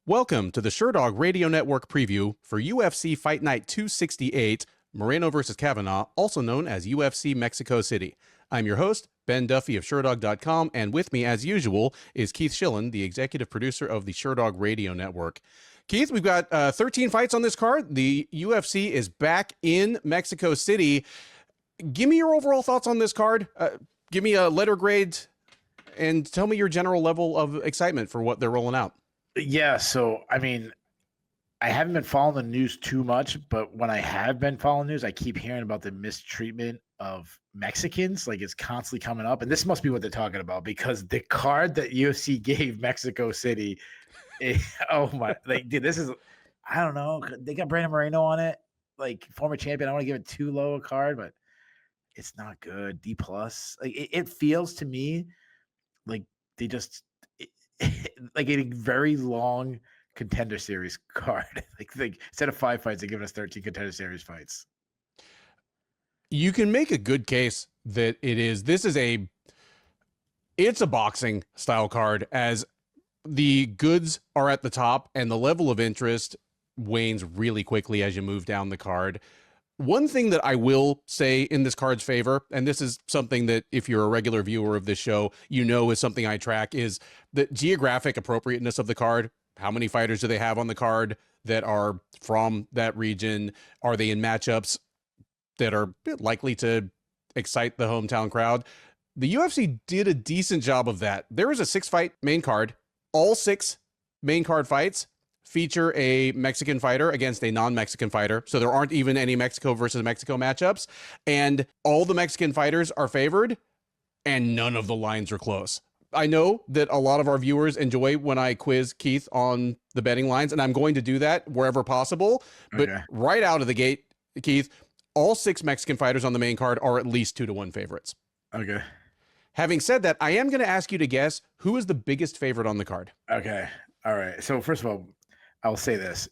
Welcome to the Sherdog Radio Network preview for UFC Fight Night 268, Moreno vs. Kavanaugh, also known as UFC Mexico City. I'm your host, Ben Duffy of Sherdog.com, and with me, as usual, is Keith Shillan, the executive producer of the Sherdog Radio Network. Keith, we've got 13 fights on this card. The UFC is back in Mexico City. Give me your overall thoughts on this card. Give me a letter grade and tell me your general level of excitement for what they're rolling out. Yeah, so I mean, I haven't been following the news too much, but when I have been following news, I keep hearing about the mistreatment of Mexicans. Like, it's constantly coming up, and this must be what they're talking about, because the card that UFC gave Mexico City, oh my, like, dude, this is, I don't know, they got Brandon Moreno on it, like former champion. I don't want to give it too low a card, but it's not good. D plus. Like, it feels to me like they just. Like a very long contender series card. like instead of 5 fights, they're giving us 13 contender series fights. You can make a good case that it's a boxing style card, as the goods are at the top and the level of interest wanes really quickly as you move down the card. One thing that I will say in this card's favor, and this is something that if you're a regular viewer of this show, you know is something I track, is the geographic appropriateness of the card. How many fighters do they have on the card that are from that region? Are they in matchups that are likely to excite the hometown crowd? The UFC did a decent job of that. There is a 6-fight main card. All 6 main card fights feature a Mexican fighter against a non-Mexican fighter. So there aren't even any Mexico versus Mexico matchups. And all the Mexican fighters are favored, and none of the lines are close. I know that a lot of our viewers enjoy when I quiz Keith on the betting lines, and I'm going to do that wherever possible. But right out of the gate, Keith, all 6 Mexican fighters on the main card are at least 2-1 favorites. Okay. Having said that, I am going to ask you to guess who is the biggest favorite on the card. Okay. All right. So first of all, I'll say this.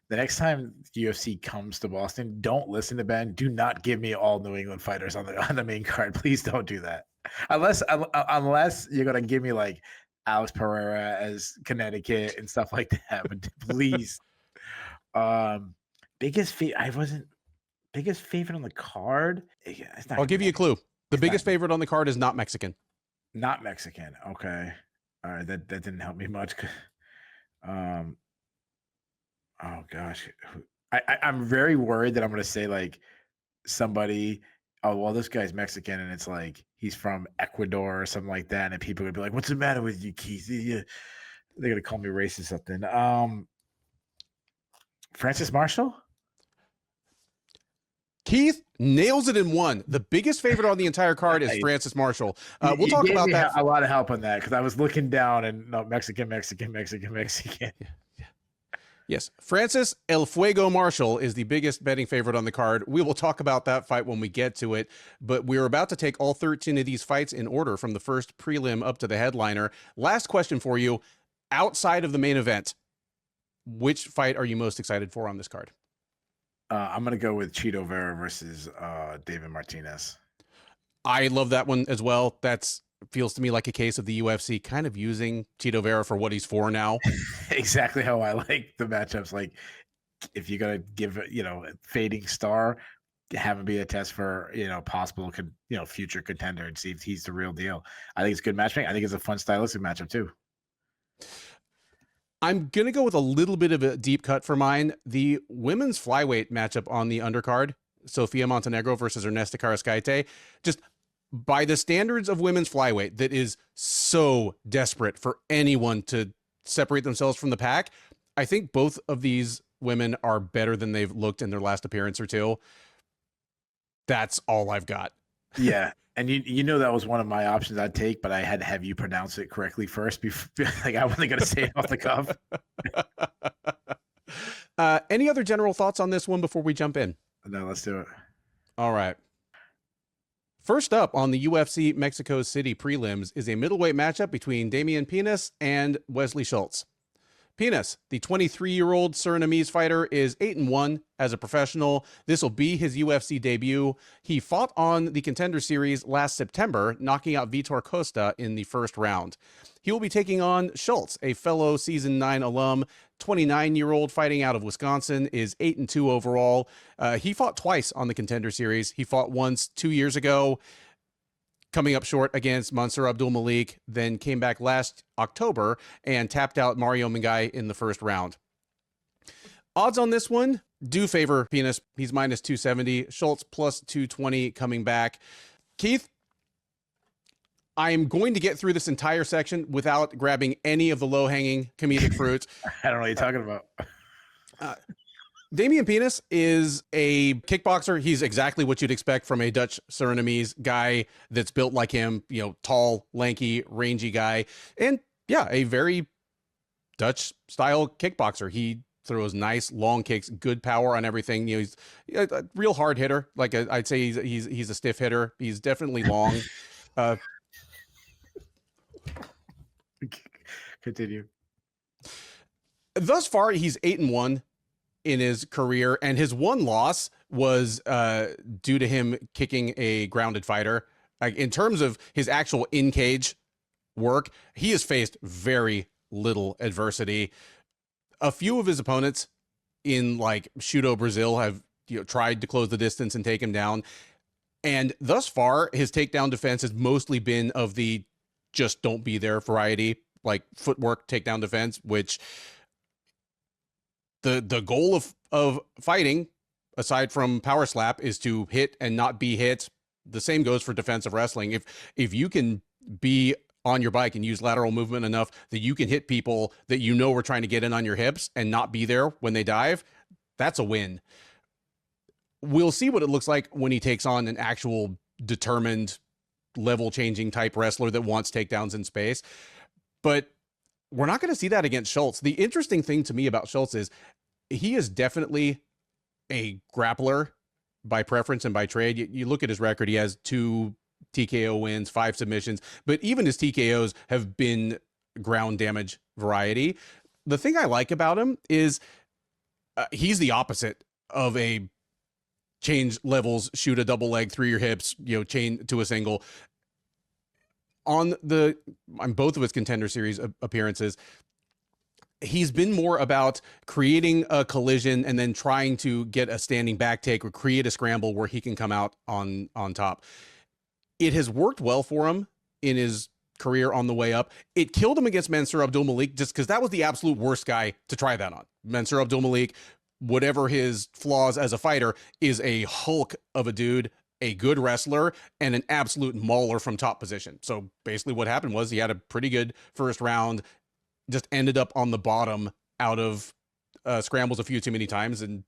The next time UFC comes to Boston, don't listen to Ben. Do not give me all New England fighters on the main card. Please don't do that. Unless you're going to give me like Alex Pereira as Connecticut and stuff like that. But please. Biggest favorite on the card. I'll give you a clue. The biggest favorite on the card is not Mexican. Not Mexican. Okay. All right. That didn't help me much. Oh gosh, I'm very worried that I'm going to say like somebody. Oh well, this guy's Mexican, and it's like he's from Ecuador or something like that, and people would be like, "What's the matter with you, Keith?" They're going to call me racist or something. Francis Marshall. Keith nails it in one. The biggest favorite on the entire card is Francis Marshall. We'll talk about that. A lot of help on that, because I was looking down and no, Mexican. Yes, Francis El Fuego Marshall is the biggest betting favorite on the card. We will talk about that fight when we get to it, but we're about to take all 13 of these fights in order from the first prelim up to the headliner. Last question for you. Outside of the main event, which fight are you most excited for on this card? I'm going to go with Chito Vera versus David Martinez. I love that one as well. That's feels to me like a case of the UFC kind of using Chito Vera for what he's for now. Exactly how I like the matchups. Like, if you're going to give, a fading star, have him be a test for, possible, future contender, and see if he's the real deal. I think it's good matchmaking. I think it's a fun stylistic matchup too. I'm going to go with a little bit of a deep cut for mine. The women's flyweight matchup on the undercard, Sofia Montenegro versus Ernesta Kareckaite, just by the standards of women's flyweight, that is so desperate for anyone to separate themselves from the pack. I think both of these women are better than they've looked in their last appearance or two. That's all I've got. Yeah. And that was one of my options I'd take, but I had to have you pronounce it correctly first. Like, I wasn't going to say it off the cuff. Any other general thoughts on this one before we jump in? No, let's do it. All right. First up on the UFC Mexico City prelims is a middleweight matchup between Damian Pinas and Wesley Schultz. Pinas, the 23-year-old Surinamese fighter, is 8-1 as a professional. This will be his UFC debut. He fought on the Contender Series last September, knocking out Vitor Costa in the first round. He will be taking on Schultz, a fellow Season 9 alum. 29-year-old fighting out of Wisconsin, is 8-2 overall. He fought twice on the Contender Series. He fought once 2 years ago, coming up short against Mansour Abdulmalik, then came back last October and tapped out Mario Mingai in the first round. Odds on this one do favor Pinas. He's minus 270. Schultz plus 220 coming back. Keith, I'm going to get through this entire section without grabbing any of the low-hanging comedic fruit. I don't know what you're talking about. Damian Pinas is a kickboxer. He's exactly what you'd expect from a Dutch Surinamese guy that's built like him, tall, lanky, rangy guy. And yeah, a very Dutch style kickboxer. He throws nice long kicks, good power on everything. He's a real hard hitter. Like I'd say he's a stiff hitter. He's definitely long. Continue. Thus far, he's 8-1 in his career, and his one loss was due to him kicking a grounded fighter. Like, in terms of his actual in-cage work, he has faced very little adversity. A few of his opponents in like Shudo Brazil have tried to close the distance and take him down, and thus far his takedown defense has mostly been of the just don't be there variety, like footwork takedown defense, which the goal of fighting, aside from power slap, is to hit and not be hit. The same goes for defensive wrestling. If you can be on your bike and use lateral movement enough that you can hit people that are trying to get in on your hips and not be there when they dive, that's a win. We'll see what it looks like when he takes on an actual determined level-changing type wrestler that wants takedowns in space. But we're not going to see that against Schultz. The interesting thing to me about Schultz is he is definitely a grappler by preference and by trade. You look at his record, he has 2 TKO wins, 5 submissions, but even his TKOs have been ground damage variety. The thing I like about him is he's the opposite of a change levels, shoot a double leg through your hips, chain to a single. On both of his Contender Series appearances, he's been more about creating a collision and then trying to get a standing back take or create a scramble where he can come out on top. It has worked well for him in his career on the way up. It killed him against Mansour Abdulmalik just because that was the absolute worst guy to try that on. Mansour Abdulmalik, whatever his flaws as a fighter, is a hulk of a dude, a good wrestler, and an absolute mauler from top position. So basically what happened was he had a pretty good first round, just ended up on the bottom out of scrambles a few too many times, and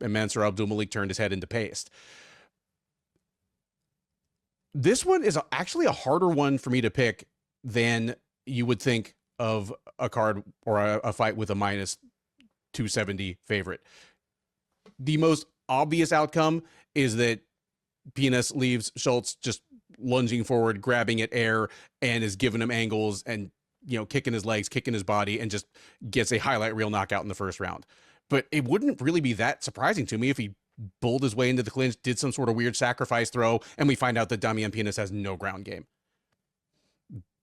Mansour Abdulmalik turned his head into paste. This one is actually a harder one for me to pick than you would think of a card or a fight with a minus 270 favorite. The most obvious outcome is that Pinas leaves Schultz just lunging forward, grabbing at air, and is giving him angles and, kicking his legs, kicking his body, and just gets a highlight reel knockout in the first round. But it wouldn't really be that surprising to me if he bowled his way into the clinch, did some sort of weird sacrifice throw, and we find out that Damian Pinas has no ground game.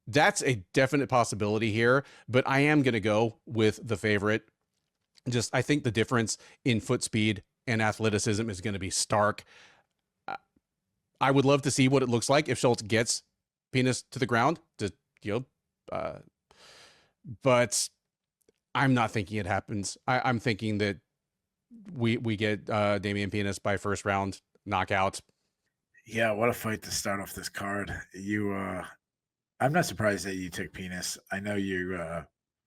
That's a definite possibility here, but I am going to go with the favorite. I think the difference in foot speed and athleticism is going to be stark. I would love to see what it looks like if Schultz gets Pinas to the ground, but I'm not thinking it happens. I'm thinking that we get Damian Pinas by first round knockout. Yeah, what a fight to start off this card. I'm not surprised that you took Pinas. I know you've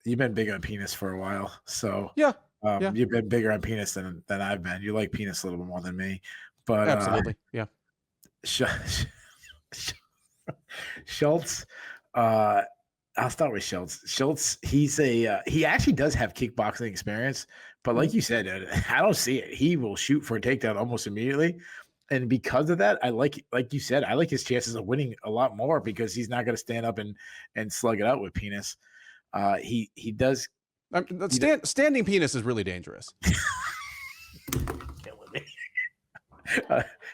been big on Pinas for a while, so yeah. You've been bigger on Pinas than I've been. You like Pinas a little bit more than me, but absolutely, yeah. Schultz, I'll start with Schultz. Schultz, he actually does have kickboxing experience, but like you said, I don't see it. He will shoot for a takedown almost immediately. And because of that, like you said, I like his chances of winning a lot more because he's not going to stand up and slug it out with Pinas. He does Standing penis is really dangerous. Killing me.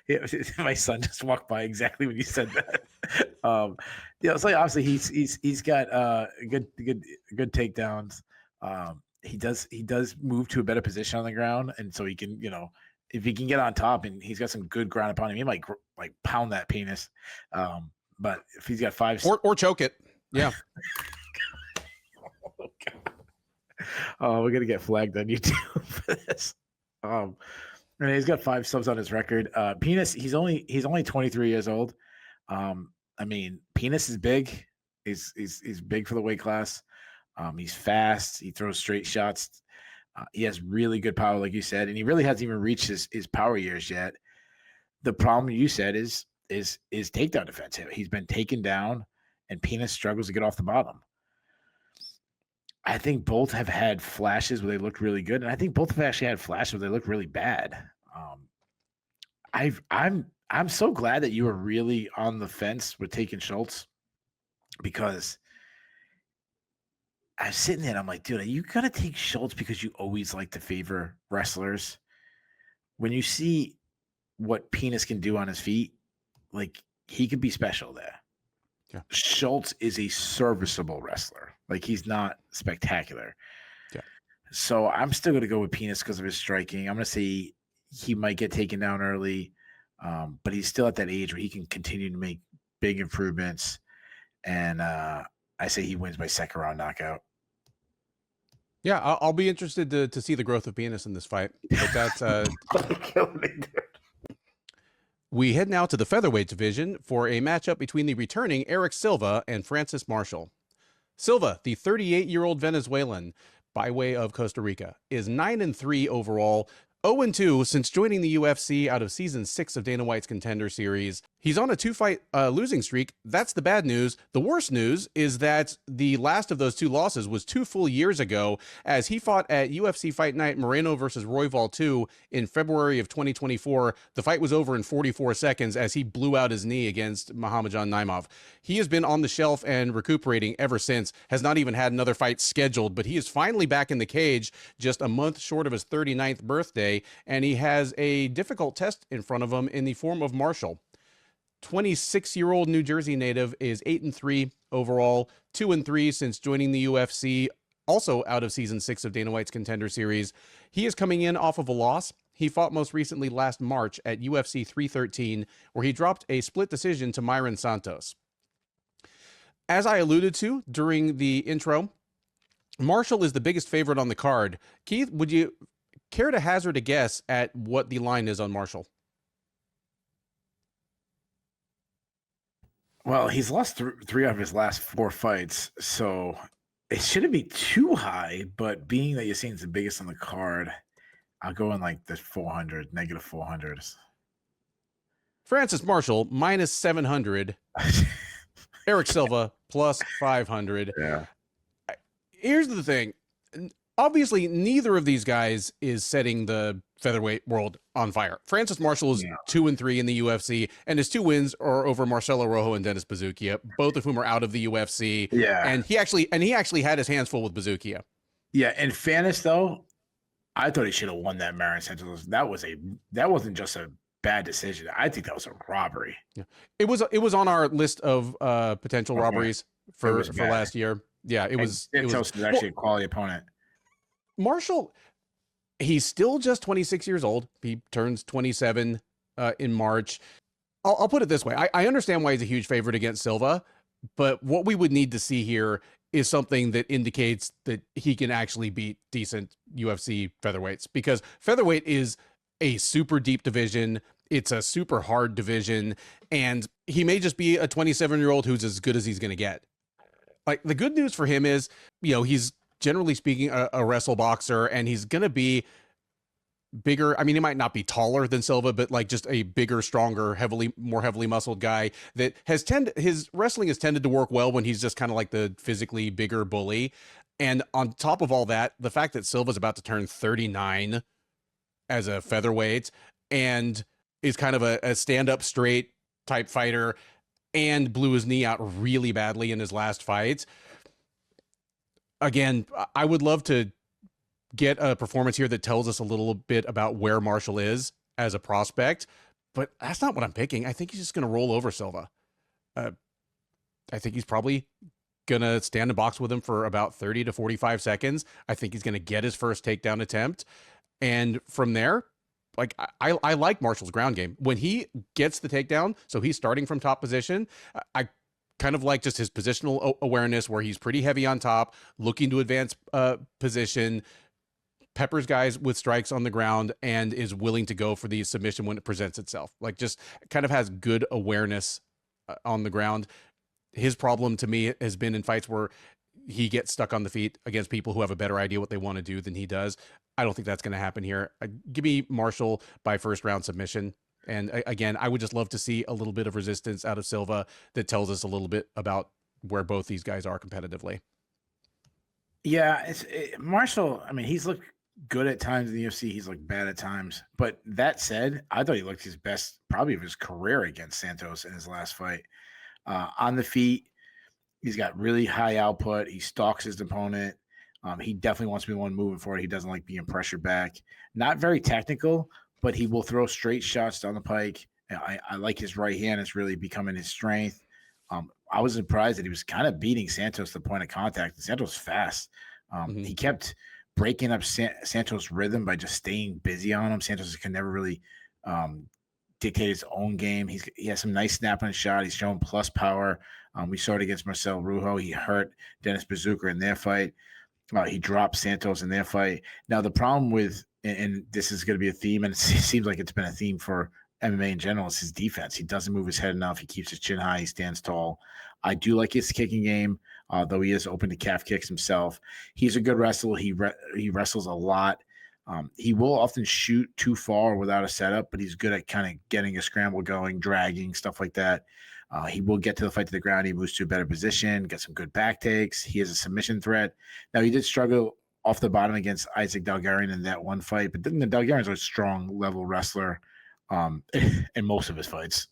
Yeah, my son just walked by exactly when you said that. It's like obviously he's got good takedowns. He does move to a better position on the ground, and so he can, if he can get on top, and he's got some good ground upon him, he might like pound that penis. But if he's got five or choke it, yeah. Oh, God. Oh, we're gonna get flagged on YouTube for this. And he's got 5 subs on his record. Penis, he's only 23 years old. Penis is big. He's big for the weight class. He's fast. He throws straight shots. He has really good power, like you said, and he really hasn't even reached his power years yet. The problem you said is takedown defense. He's been taken down, and Penis struggles to get off the bottom. I think both have had flashes where they looked really good, and I think both have actually had flashes where they look really bad. I'm so glad that you were really on the fence with taking Schultz, because I was sitting there and I'm like, dude, are you gonna take Schultz because you always like to favor wrestlers? When you see what Penis can do on his feet, like, he could be special there. Yeah. Schultz is a serviceable wrestler. Like, he's not spectacular. Yeah. So I'm still going to go with Penis because of his striking. I'm going to say he might get taken down early, but he's still at that age where he can continue to make big improvements. And I say he wins by second round knockout. Yeah, I'll be interested to see the growth of Pinas in this fight. But that's we head now to the featherweight division for a matchup between the returning Erik Silva and Francis Marshall. Silva, the 38-year-old Venezuelan, by way of Costa Rica, is 9-3 overall, 0-2 since joining the UFC out of Season 6 of Dana White's Contender Series. He's on a 2-fight losing streak. That's the bad news. The worst news is that the last of those 2 losses was 2 full years ago, as he fought at UFC Fight Night Moreno versus Royval 2 in February of 2024. The fight was over in 44 seconds as he blew out his knee against Muhammadjan Naimov. He has been on the shelf and recuperating ever since, has not even had another fight scheduled, but he is finally back in the cage just a month short of his 39th birthday, and he has a difficult test in front of him in the form of Marshall. 26-year-old New Jersey native is 8-3 overall, 2-3 since joining the UFC, also out of Season 6 of Dana White's Contender Series. He is coming in off of a loss. He fought most recently last March at UFC 313, where he dropped a split decision to Myron Santos. As I alluded to during the intro, Marshall is the biggest favorite on the card. Keith, would you care to hazard a guess at what the line is on Marshall? Well, he's lost 3 of his last 4 fights, so it shouldn't be too high, but being that you're seeing the biggest on the card, I'll go in like the 400, negative 400s. Francis Marshall, minus 700. Erik Silva, plus 500. Yeah. Here's the thing. Obviously, neither of these guys is setting the featherweight world on fire. Francis Marshall is 2-3 in the UFC, and his 2 wins are over Marcelo Rojo and Dennis Bazookia, both of whom are out of the UFC. Yeah, and he actually had his hands full with Bazookia. Yeah, in fairness, though, I thought he should have won that Marin Santos. That wasn't just a bad decision. I think that was a robbery. Yeah, it was on our list of potential robberies for last year. Yeah, it was. Santos was actually a quality opponent. Marshall, he's still just 26 years old. He turns 27 in March. I'll put it this way. I understand why he's a huge favorite against Silva, but what we would need to see here is something that indicates that he can actually beat decent UFC featherweights, because featherweight is a super deep division. It's a super hard division, and he may just be a 27-year-old who's as good as he's going to get. Like, the good news for him is, he's generally speaking a wrestle boxer, and he's going to be bigger. I mean, he might not be taller than Silva, but like just a bigger, stronger, more heavily muscled guy that his wrestling has tended to work well when he's just kind of like the physically bigger bully. And on top of all that, the fact that Silva's about to turn 39 as a featherweight and is kind of a stand-up straight type fighter and blew his knee out really badly in his last fight. Again, I would love to get a performance here that tells us a little bit about where Marshall is as a prospect, but that's not what I'm picking. I think he's just going to roll over Silva. I think he's probably going to stand in box with him for about 30 to 45 seconds. I think he's going to get his first takedown attempt. And from there, like I like Marshall's ground game. When he gets the takedown, so he's starting from top position, I kind of like just his positional awareness where he's pretty heavy on top, looking to advance position, peppers guys with strikes on the ground, and is willing to go for the submission when it presents itself. Like just kind of has good awareness on the ground. His problem to me has been in fights where he gets stuck on the feet against people who have a better idea what they want to do than he does. I don't think that's going to happen here. Give me Marshall by first round submission. And again, I would just love to see a little bit of resistance out of Silva that tells us a little bit about where both these guys are competitively. Yeah, Marshall, I mean, he's looked good at times in the UFC. He's looked bad at times. But that said, I thought he looked his best probably of his career against Santos in his last fight. On the feet, he's got really high output. He stalks his opponent. He definitely wants to be the one moving forward. He doesn't like being pressured back. Not very technical, but he will throw straight shots down the pike. I like his right hand. It's really becoming his strength. I was surprised that he was kind of beating Santos to the point of contact. Santos fast. He kept breaking up Santos' rhythm by just staying busy on him. Santos can never really dictate his own game. He has some nice snap on his shot. He's shown plus power. We saw it against Marcel Rujo. He hurt Dennis Bazooka in their fight. He dropped Santos in their fight. Now, the problem with, and this is going to be a theme, and it seems like it's been a theme for MMA in general, is his defense. He doesn't move his head enough. He keeps his chin high. He stands tall. I do like his kicking game, though he is open to calf kicks himself. He's a good wrestler. He wrestles a lot. He will often shoot too far without a setup, but he's good at kind of getting a scramble going, dragging, stuff like that. He will get to the fight to the ground. He moves to a better position, get some good back takes. He is a submission threat. Now, he did struggle off the bottom against Isaac Dalgarian in that one fight, but then the Dalgarian's a strong level wrestler in most of his fights.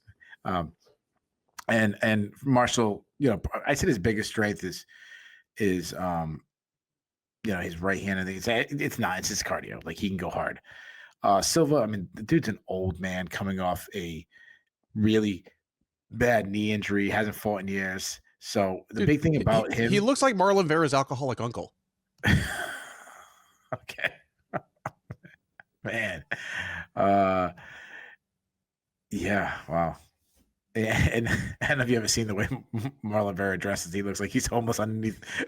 And Marshall, I said his biggest strength is his right hand. I think it's his cardio. Like, he can go hard. Silva, I mean, the dude's an old man coming off a really bad knee injury, hasn't fought in years. So the big thing about him, he looks like Marlon Vera's alcoholic uncle. Okay. Man. Yeah, wow. And I don't know if you ever seen the way Marlon Vera dresses. He looks like he's almost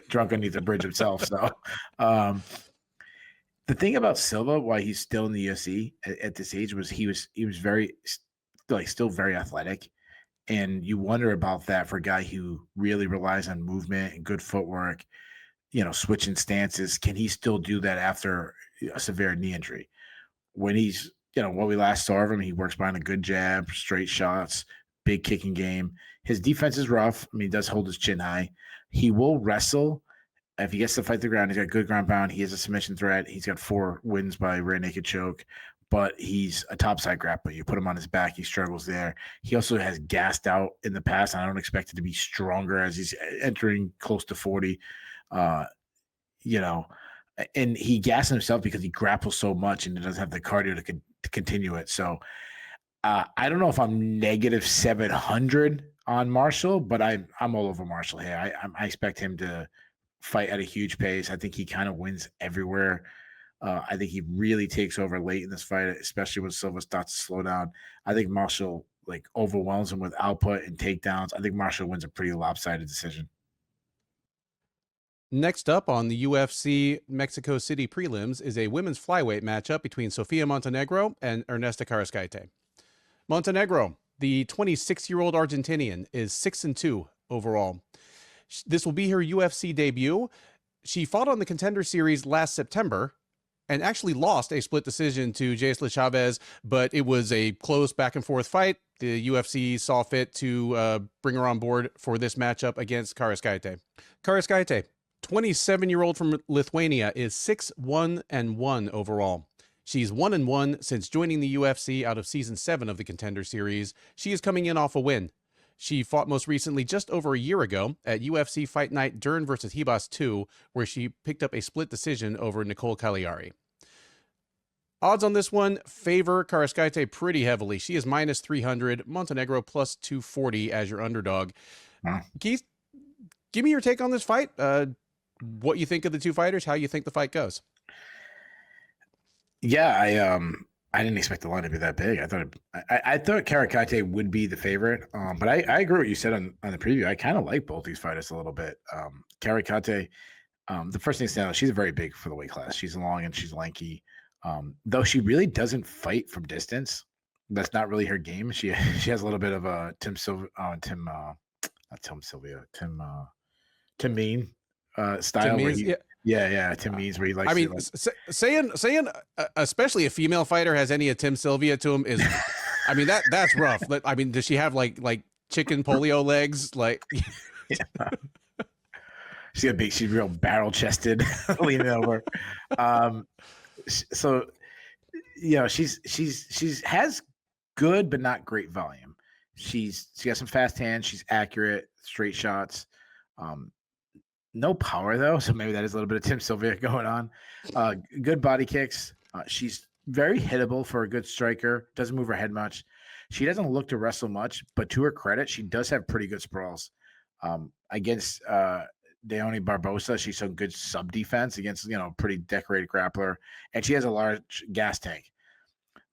drunk underneath the bridge himself. So the thing about Silva, why he's still in the UFC at this age, was he was very, like, still very athletic. And you wonder about that for a guy who really relies on movement and good footwork, switching stances. Can he still do that after a severe knee injury? When he's, when we last saw of him, he works behind a good jab, straight shots, big kicking game. His defense is rough. I mean, he does hold his chin high. He will wrestle. If he gets to fight the ground, he's got good ground pound. He is a submission threat. He's got 4 wins by rear naked choke. But he's a topside grappler. You put him on his back, he struggles there. He also has gassed out in the past, and I don't expect it to be stronger as he's entering close to 40. And he gasses himself because he grapples so much and he doesn't have the cardio to continue it. So I don't know if I'm negative 700 on Marshall, but I'm all over Marshall here. I expect him to fight at a huge pace. I think he kind of wins everywhere. I think he really takes over late in this fight, especially when Silva starts to slow down. I think Marshall overwhelms him with output and takedowns. I think Marshall wins a pretty lopsided decision. Next up on the UFC Mexico City prelims is a women's flyweight matchup between Sofia Montenegro and Ernesta Kareckaite. Montenegro, the 26-year-old Argentinian, is 6-2 overall. This will be her UFC debut. She fought on the Contender Series last September and actually lost a split decision to Jaisla Chavez, but it was a close back-and-forth fight. The UFC saw fit to bring her on board for this matchup against Kareckaite. Kareckaite, 27-year-old from Lithuania, is 6-1-1 overall. She's 1-1 since joining the UFC out of Season 7 of the Contender Series. She is coming in off a win. She fought most recently just over a year ago at UFC Fight Night Dern versus Hibas 2, where she picked up a split decision over Nicole Cagliari. Odds on this one favor Kareckaite pretty heavily. She is minus 300, Montenegro plus 240 as your underdog. Wow. Keith, give me your take on this fight. What you think of the two fighters, how you think the fight goes. Yeah, I didn't expect the line to be that big. I thought Kareckaite would be the favorite, but I agree with what you said on the preview. I kind of like both these fighters a little bit. Kareckaite, the first thing to say, she's very big for the weight class. She's long and she's lanky. Though she really doesn't fight from distance. That's not really her game. She has a little bit of a Tim Mean style. Tim where Means, he, yeah, Tim Means where he likes. I mean, saying especially a female fighter has any of Tim Sylvia to him is, I mean that's rough. I mean, does she have like chicken polio legs? Like, yeah. She's real barrel chested, leaning over. So, you know, she's has good but not great volume. She has some fast hands. She's accurate, straight shots. No power though, so maybe that is a little bit of Tim Sylvia going on. Good body kicks. She's very hittable for a good striker. Doesn't move her head much. She doesn't look to wrestle much, but to her credit, she does have pretty good sprawls. Against Leone Barbosa, she's some good sub defense against, you know, pretty decorated grappler, and she has a large gas tank.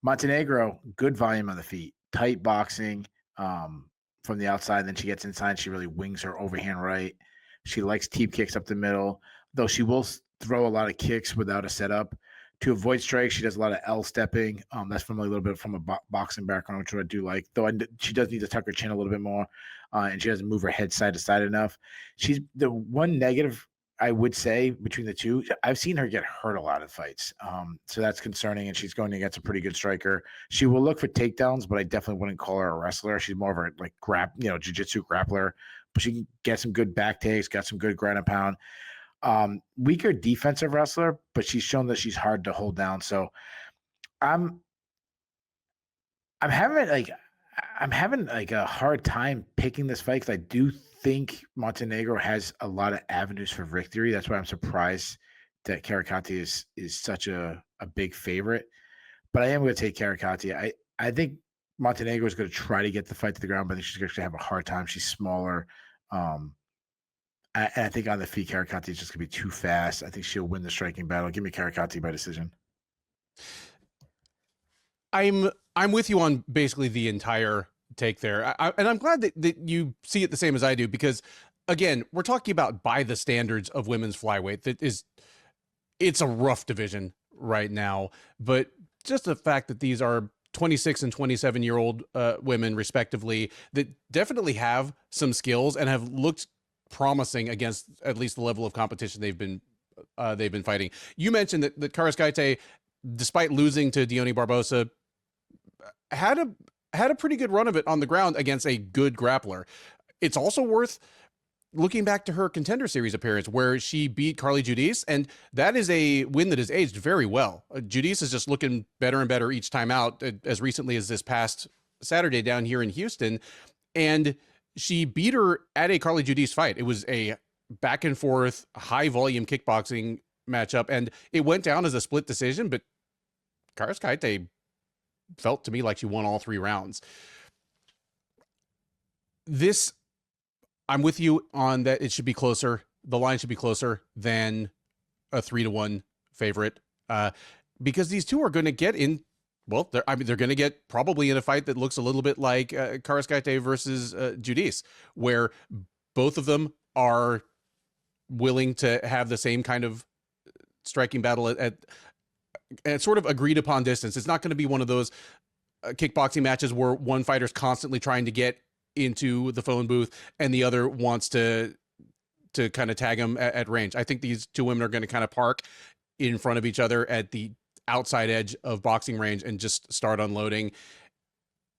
Montenegro, good volume on the feet, tight boxing from the outside. Then she gets inside, she really wings her overhand right. She likes teep kicks up the middle, though she will throw a lot of kicks without a setup. To avoid strikes, she does a lot of L stepping. That's from a little bit from a boxing background, which I do like. Though she does need to tuck her chin a little bit more, and she doesn't move her head side to side enough. She's the one negative I would say between the two. I've seen her get hurt a lot in fights, so that's concerning. And she's going against a pretty good striker. She will look for takedowns, but I definitely wouldn't call her a wrestler. She's more of a like jiu-jitsu grappler. But she can get some good back takes, got some good ground and pound. Weaker defensive wrestler, but she's shown that she's hard to hold down. So I'm having a hard time picking this fight because I do think Montenegro has a lot of avenues for victory. That's why I'm surprised that Kareckaite is such a big favorite. But I am going to take Kareckaite. I think Montenegro is going to try to get the fight to the ground, but I think she's going to have a hard time. She's smaller. I think on the feet, Kareckaite is just going to be too fast. I think she'll win the striking battle. Give me Kareckaite by decision. I'm with you on basically the entire take there. And I'm glad that you see it the same as I do, because again, we're talking about by the standards of women's flyweight. It's a rough division right now, but just the fact that these are 26 and 27-year-old women respectively that definitely have some skills and have looked promising against at least the level of competition they've been fighting. You mentioned that Kareckaite, despite losing to Leone Barbosa, had a pretty good run of it on the ground against a good grappler. It's also worth looking back to her Contender Series appearance where she beat Carly Giudice, and that is a win that has aged very well. Giudice is just looking better and better each time out, as recently as this past Saturday down here in Houston, and she beat her at a Carly Giudice fight. It was a back and forth, high volume kickboxing matchup, and it went down as a split decision, but Kareckaite felt to me like she won all 3 rounds. I'm with you on that. It should be closer. The line should be closer than a 3-1 favorite, because these two are going to get in. Well, they're going to get probably in a fight that looks a little bit like Kareckaite versus Giudice, where both of them are willing to have the same kind of striking battle at sort of agreed upon distance. It's not going to be one of those kickboxing matches where one fighter's constantly trying to get into the phone booth and the other wants to kind of tag him at range. I think these two women are going to kind of park in front of each other at the outside edge of boxing range and just start unloading.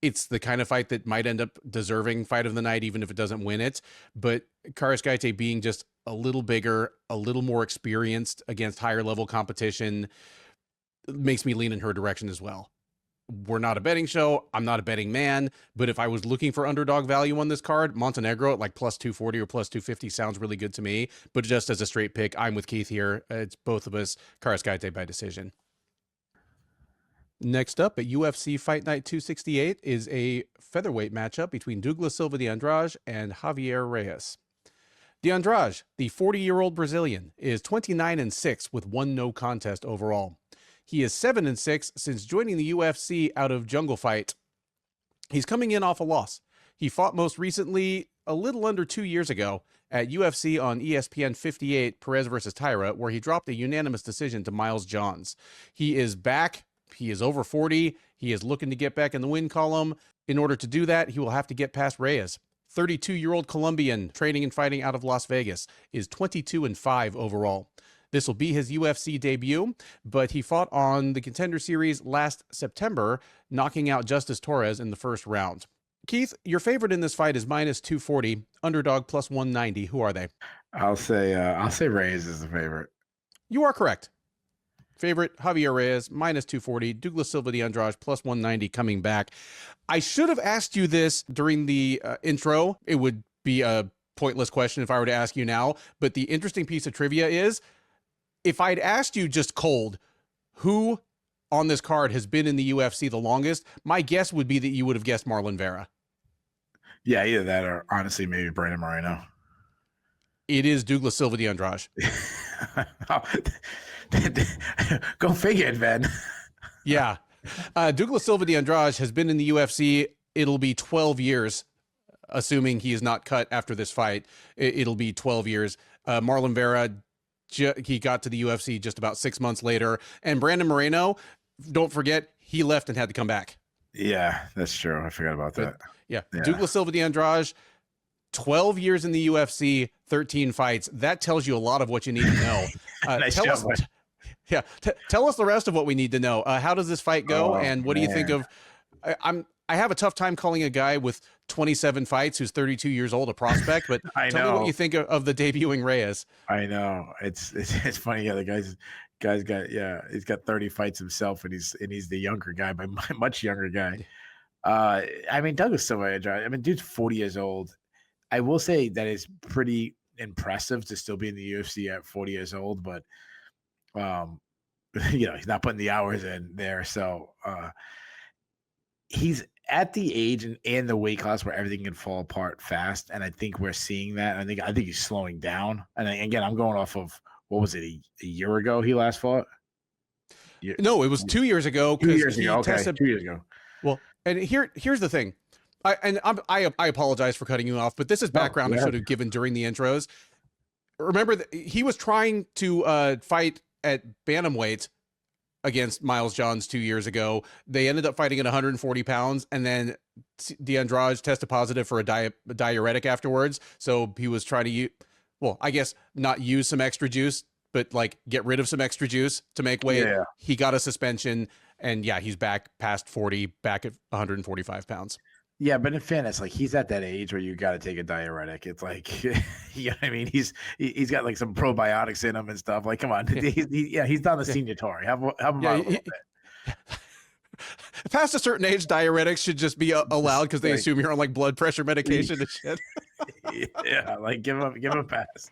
It's the kind of fight that might end up deserving fight of the night, even if it doesn't win it. But Kareckaite being just a little bigger, a little more experienced against higher level competition makes me lean in her direction as well. we're not a betting show. I'm not a betting man, but if I was looking for underdog value on this card, Montenegro at like plus 240 or plus 250 sounds really good to me. But just as a straight pick, I'm with Keith here. It's both of us. Kareckaite by decision. Next up at UFC Fight Night 268 is a featherweight matchup between Douglas Silva de Andrade and Javier Reyes. De Andrade, the 40-year-old Brazilian, is 29-6 with 1 no contest overall. He is 7-6 since joining the UFC out of Jungle Fight. He's coming in off a loss. He fought most recently a little under 2 years ago at UFC on ESPN 58, Perez versus Tyra, where he dropped a unanimous decision to Miles Johns. He is back. He is over 40. He is looking to get back in the win column. In order to do that, he will have to get past Reyes. 32-year-old Colombian training and fighting out of Las Vegas is 22-5 overall. This will be his UFC debut, but he fought on the Contender Series last September, knocking out Justice Torres in the first round. Keith, your favorite in this fight is minus 240, underdog plus 190. Who are they? I'll say Reyes is the favorite. You are correct. Favorite, Javier Reyes, minus 240. Douglas Silva de Andrade, plus 190 coming back. I should have asked you this during the intro. It would be a pointless question if I were to ask you now. But the interesting piece of trivia is, if I'd asked you just cold, who on this card has been in the UFC the longest, my guess would be that you would have guessed Marlon Vera. Yeah, either that or honestly maybe Brandon Moreno. It is Douglas Silva de Andrade. Go figure it, man. Yeah. Douglas Silva de Andrade has been in the UFC. It'll be 12 years, assuming he is not cut after this fight. It'll be 12 years. Marlon Vera, he got to the UFC just about 6 months later. And Brandon Moreno, don't forget, he left and had to come back. Yeah, that's true. I forgot about that. Yeah. Douglas Silva de Andrade, 12 years in the UFC, 13 fights. That tells you a lot of what you need to know. Nice tell job, us, yeah, tell us the rest of what we need to know. How does this fight go? And what do you think of? I have a tough time calling a guy with 27 fights who's 32 years old a prospect, but tell me what you think of the debuting Reyes. I know it's funny. Yeah, the guy's got he's got 30 fights himself, and he's the younger guy, but much younger guy. I mean, Douglas Silva, I mean, dude's 40 years old. I will say that is pretty impressive to still be in the UFC at 40 years old, but he's not putting the hours in there. So he's at the age and the weight class where everything can fall apart fast. And I think we're seeing that. I think he's slowing down. And again, I'm going off of, what was it, a year ago he last fought? No, it was 2 years ago. 2 years ago. Okay, 2 years ago. Well, and here's the thing. I apologize for cutting you off, but this is background I should have given during the intros. Remember that he was trying to fight at bantamweight against Miles Johns 2 years ago. They ended up fighting at 140 pounds, and then de Andrade tested positive for a diuretic afterwards. So he was trying to I guess not use some extra juice, but like get rid of some extra juice to make weight. Yeah. He got a suspension, and he's back past 40, back at 145 pounds. Yeah, but in fairness, like he's at that age where you got to take a diuretic. It's like, you know what I mean? He's got like some probiotics in him and stuff. Like, come on, he's done the senior tour. Have him out a little bit. Past a certain age, diuretics should just be allowed because they assume you're on like blood pressure medication and shit. Yeah, like give him a pass.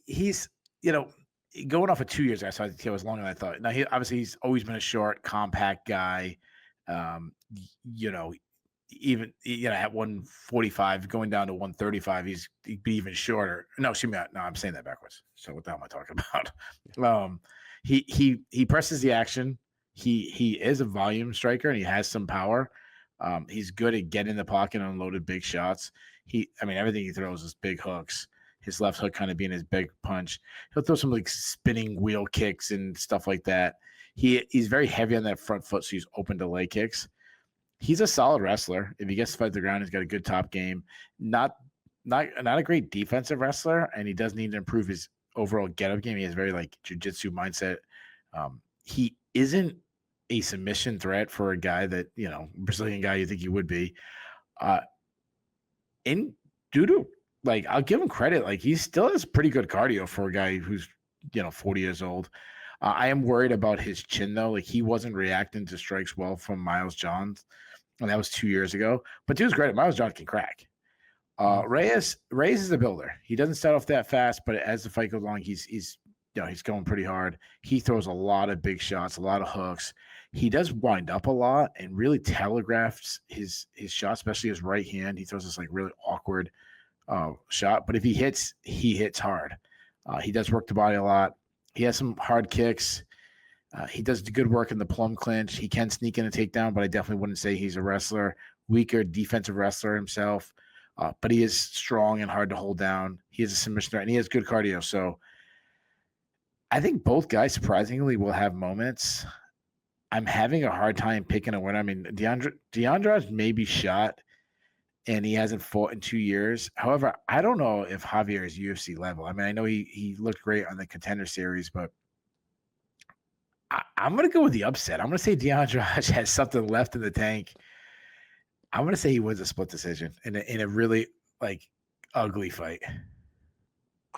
He's going off of 2 years. I saw it was longer than I thought. Now he's always been a short, compact guy. Even at 145 going down to 135, he'd be even shorter. No, I'm saying that backwards. So what the hell am I talking about? He presses the action. He is a volume striker and he has some power. He's good at getting in the pocket and unloaded big shots. Everything he throws is big hooks. His left hook kind of being his big punch. He'll throw some like spinning wheel kicks and stuff like that. He's very heavy on that front foot, so he's open to leg kicks. He's a solid wrestler. If he gets to fight the ground, he's got a good top game. Not a great defensive wrestler, and he does need to improve his overall get-up game. He has very like jiu-jitsu mindset. He isn't a submission threat for a guy that, Brazilian guy you think he would be. In doo-doo. Like, I'll give him credit. Like, he still has pretty good cardio for a guy who's, 40 years old. I am worried about his chin though. Like he wasn't reacting to strikes well from Miles Johns, and that was 2 years ago. But dude's great. Miles Johns can crack. Reyes is a builder. He doesn't start off that fast, but as the fight goes along, he's going pretty hard. He throws a lot of big shots, a lot of hooks. He does wind up a lot and really telegraphs his shot, especially his right hand. He throws this like really awkward shot, but if he hits hard. He does work the body a lot. He has some hard kicks. He does good work in the plum clinch. He can sneak in a takedown, but I definitely wouldn't say he's a wrestler. Weaker defensive wrestler himself, but he is strong and hard to hold down. He has a submission threat, and he has good cardio. So I think both guys surprisingly will have moments. I'm having a hard time picking a winner. I mean, De Andrade may be shot, and he hasn't fought in 2 years. However, I don't know if Javier is UFC level. I mean, I know he looked great on the Contender Series, but I'm going to go with the upset. I'm going to say De Andrade has something left in the tank. I'm going to say he wins a split decision in a really like ugly fight.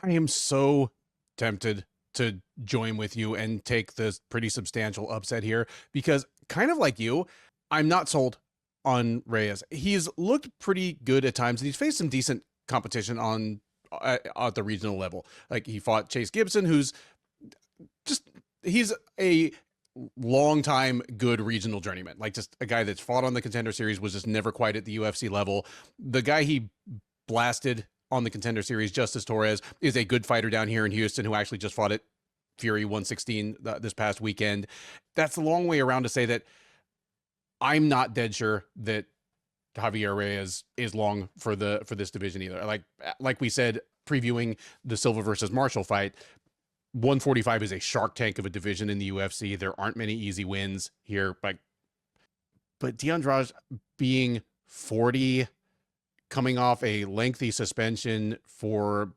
I am so tempted to join with you and take this pretty substantial upset here because kind of like you, I'm not sold on Reyes. He's looked pretty good at times and he's faced some decent competition on at the regional level. Like he fought Chase Gibson, who's he's a long time good regional journeyman, like just a guy that's fought on the Contender Series, was just never quite at the UFC level. The guy he blasted on the Contender Series, Justice Torres, is a good fighter down here in Houston who actually just fought at Fury 116 this past weekend. That's a long way around to say that I'm not dead sure that Javier Reyes is long for this division either. Like we said, previewing the Silva versus Marshall fight, 145 is a shark tank of a division in the UFC. There aren't many easy wins here, but De Andrade being 40, coming off a lengthy suspension for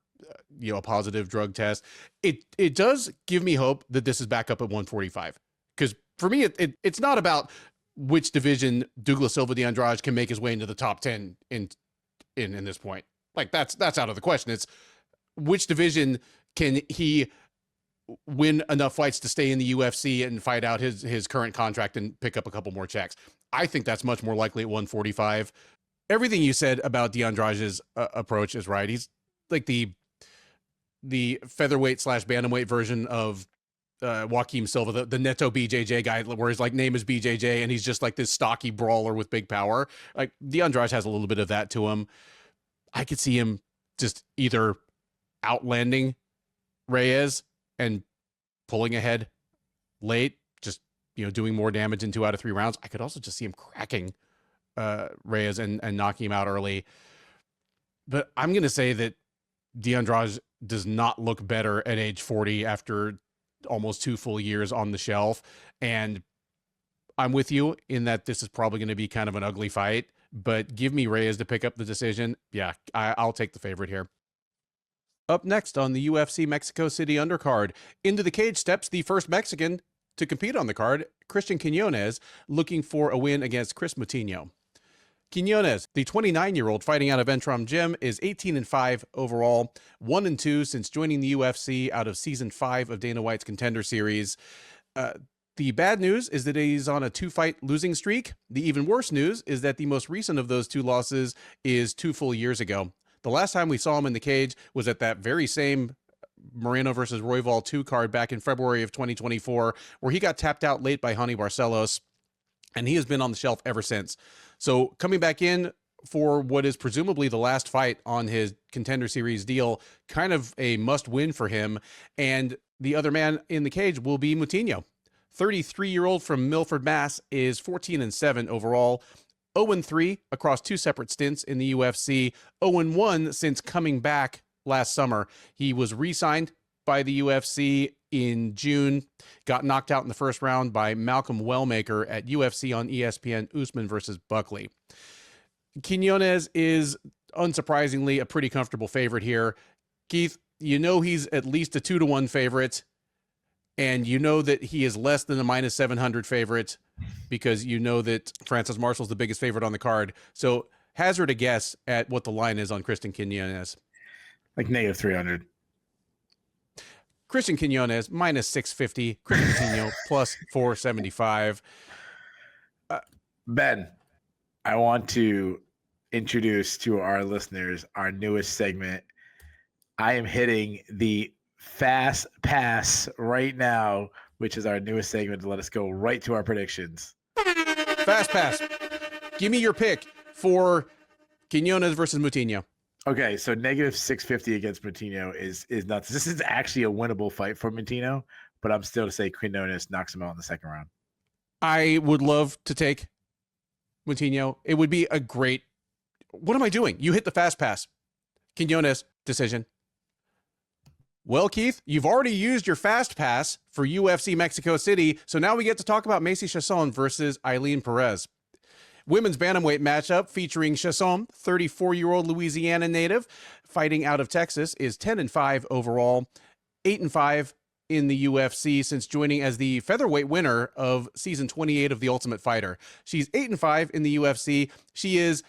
a positive drug test, it does give me hope that this is back up at 145. Because for me, it's not about which division Douglas Silva de Andrade can make his way into the top 10 in this point. Like that's out of the question. It's which division can he win enough fights to stay in the UFC and fight out his current contract and pick up a couple more checks. I think that's much more likely at 145. Everything you said about De Andrade's approach is right. He's like the featherweight / bantamweight version of Joaquim Silva, the Neto BJJ guy, where his like name is BJJ and he's just like this stocky brawler with big power. Like De Andrade has a little bit of that to him. I could see him just either outlanding Reyes and pulling ahead late, just doing more damage in 2 out of 3 rounds. I could also just see him cracking Reyes and knocking him out early. But I'm going to say that De Andrade does not look better at age 40 after almost 2 full years on the shelf. And I'm with you in that this is probably going to be kind of an ugly fight, but give me Reyes to pick up the decision. Yeah, I'll take the favorite here. Up next on the UFC Mexico City undercard, into the cage steps the first Mexican to compete on the card, Cristian Quinonez, looking for a win against Kris Moutinho. Quinonez, the 29-year-old fighting out of Entram Gym, is 18-5 overall, 1-2 since joining the UFC out of Season 5 of Dana White's Contender Series. The bad news is that he's on a 2-fight losing streak. The even worse news is that the most recent of those 2 losses is 2 full years ago. The last time we saw him in the cage was at that very same Moreno versus Royval 2 card back in February of 2024, where he got tapped out late by Hani Barcelos, and he has been on the shelf ever since. So coming back in for what is presumably the last fight on his Contender Series deal, kind of a must-win for him. And the other man in the cage will be Moutinho. 33-year-old from Milford, Mass. is 14-7 overall, 0-3 across 2 separate stints in the UFC, 0-1 since coming back last summer. He was re-signed by the UFC in June, got knocked out in the first round by Malcolm Wellmaker at UFC on ESPN Usman versus Buckley. Quinonez is unsurprisingly a pretty comfortable favorite here. Keith, he's at least a 2-1 favorite, and that he is less than a -700 favorite because that Francis Marshall's the biggest favorite on the card. So hazard a guess at what the line is on Cristian Quinonez. Like -300. Christian Quinonez minus 650. Chris Moutinho plus 475. Ben, I want to introduce to our listeners our newest segment. I am hitting the Fast Pass right now, which is our newest segment to let us go right to our predictions. Fast Pass. Give me your pick for Quinonez versus Moutinho. Okay, so negative 650 against Moutinho is nuts. This is actually a winnable fight for Moutinho, but I'm still to say Quinonez knocks him out in the second round. I would love to take Moutinho. It would be a great... What am I doing? You hit the Fast Pass. Quinonez, decision. Well, Keith, you've already used your Fast Pass for UFC Mexico City, so now we get to talk about Macy Chiasson versus Ailin Perez. Women's bantamweight matchup featuring Chiasson, 34-year-old Louisiana native, fighting out of Texas, is 10-5 overall, 8-5 in the UFC since joining as the featherweight winner of season 28 of The Ultimate Fighter. She's 8-5 in the UFC. She is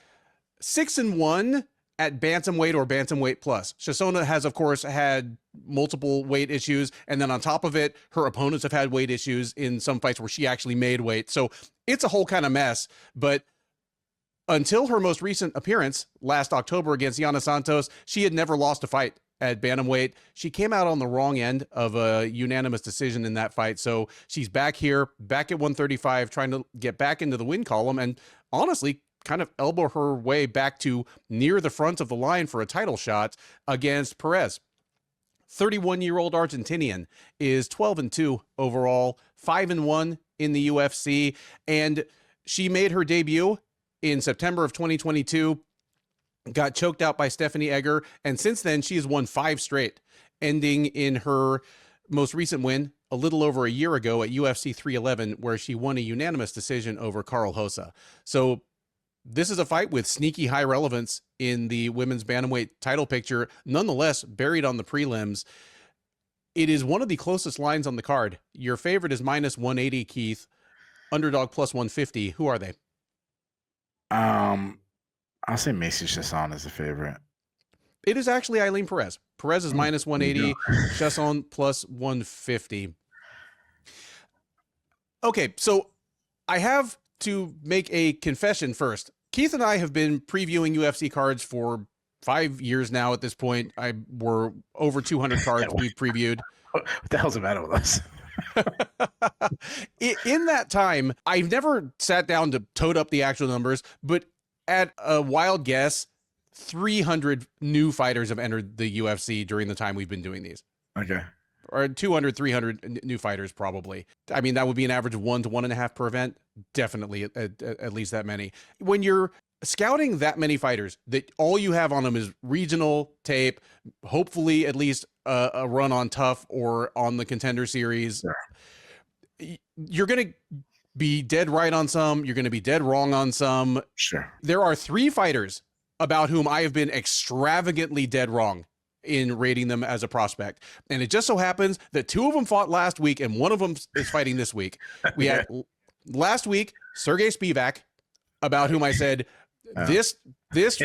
6-1 at bantamweight or bantamweight plus. Chiasson has, of course, had multiple weight issues, and then on top of it, her opponents have had weight issues in some fights where she actually made weight. So it's a whole kind of mess, but until her most recent appearance last October against Yana Santos, she had never lost a fight at bantamweight. She came out on the wrong end of a unanimous decision in that fight, so she's back here, back at 135, trying to get back into the win column, and honestly, kind of elbow her way back to near the front of the line for a title shot against Perez. 31-year-old Argentinian is 12-2 overall, 5-1 in the UFC, and she made her debut in September of 2022, got choked out by Stephanie Egger, and since then she has won 5 straight, ending in her most recent win a little over a year ago at UFC 311, where she won a unanimous decision over Carl Hossa. So this is a fight with sneaky high relevance in the women's bantamweight title picture, nonetheless buried on the prelims. It is one of the closest lines on the card. Your favorite is minus 180, Keith. Underdog plus 150. Who are they? I'll say Macy Chiasson is the favorite. It is actually Ailin Perez. Perez is minus 180, Chiasson plus 150. Okay, so I have to make a confession first. Keith and I have been previewing UFC cards for 5 years now at this point. We're over 200 cards we've previewed. What the hell's the matter with us? In that time, I've never sat down to tote up the actual numbers, but at a wild guess, 300 new fighters have entered the UFC during the time we've been doing these. Okay. Or 200, 300 new fighters, probably. I mean, that would be an average of 1 to 1.5 per event. Definitely at least that many. When you're scouting that many fighters, that all you have on them is regional tape, hopefully at least a run on Tough or on the Contender Series. Sure. You're going to be dead right on some. You're going to be dead wrong on some. Sure. There are 3 fighters about whom I have been extravagantly dead wrong in rating them as a prospect. And it just so happens that 2 of them fought last week and 1 of them is fighting this week. We had last week, Sergey Spivak, about whom I said, this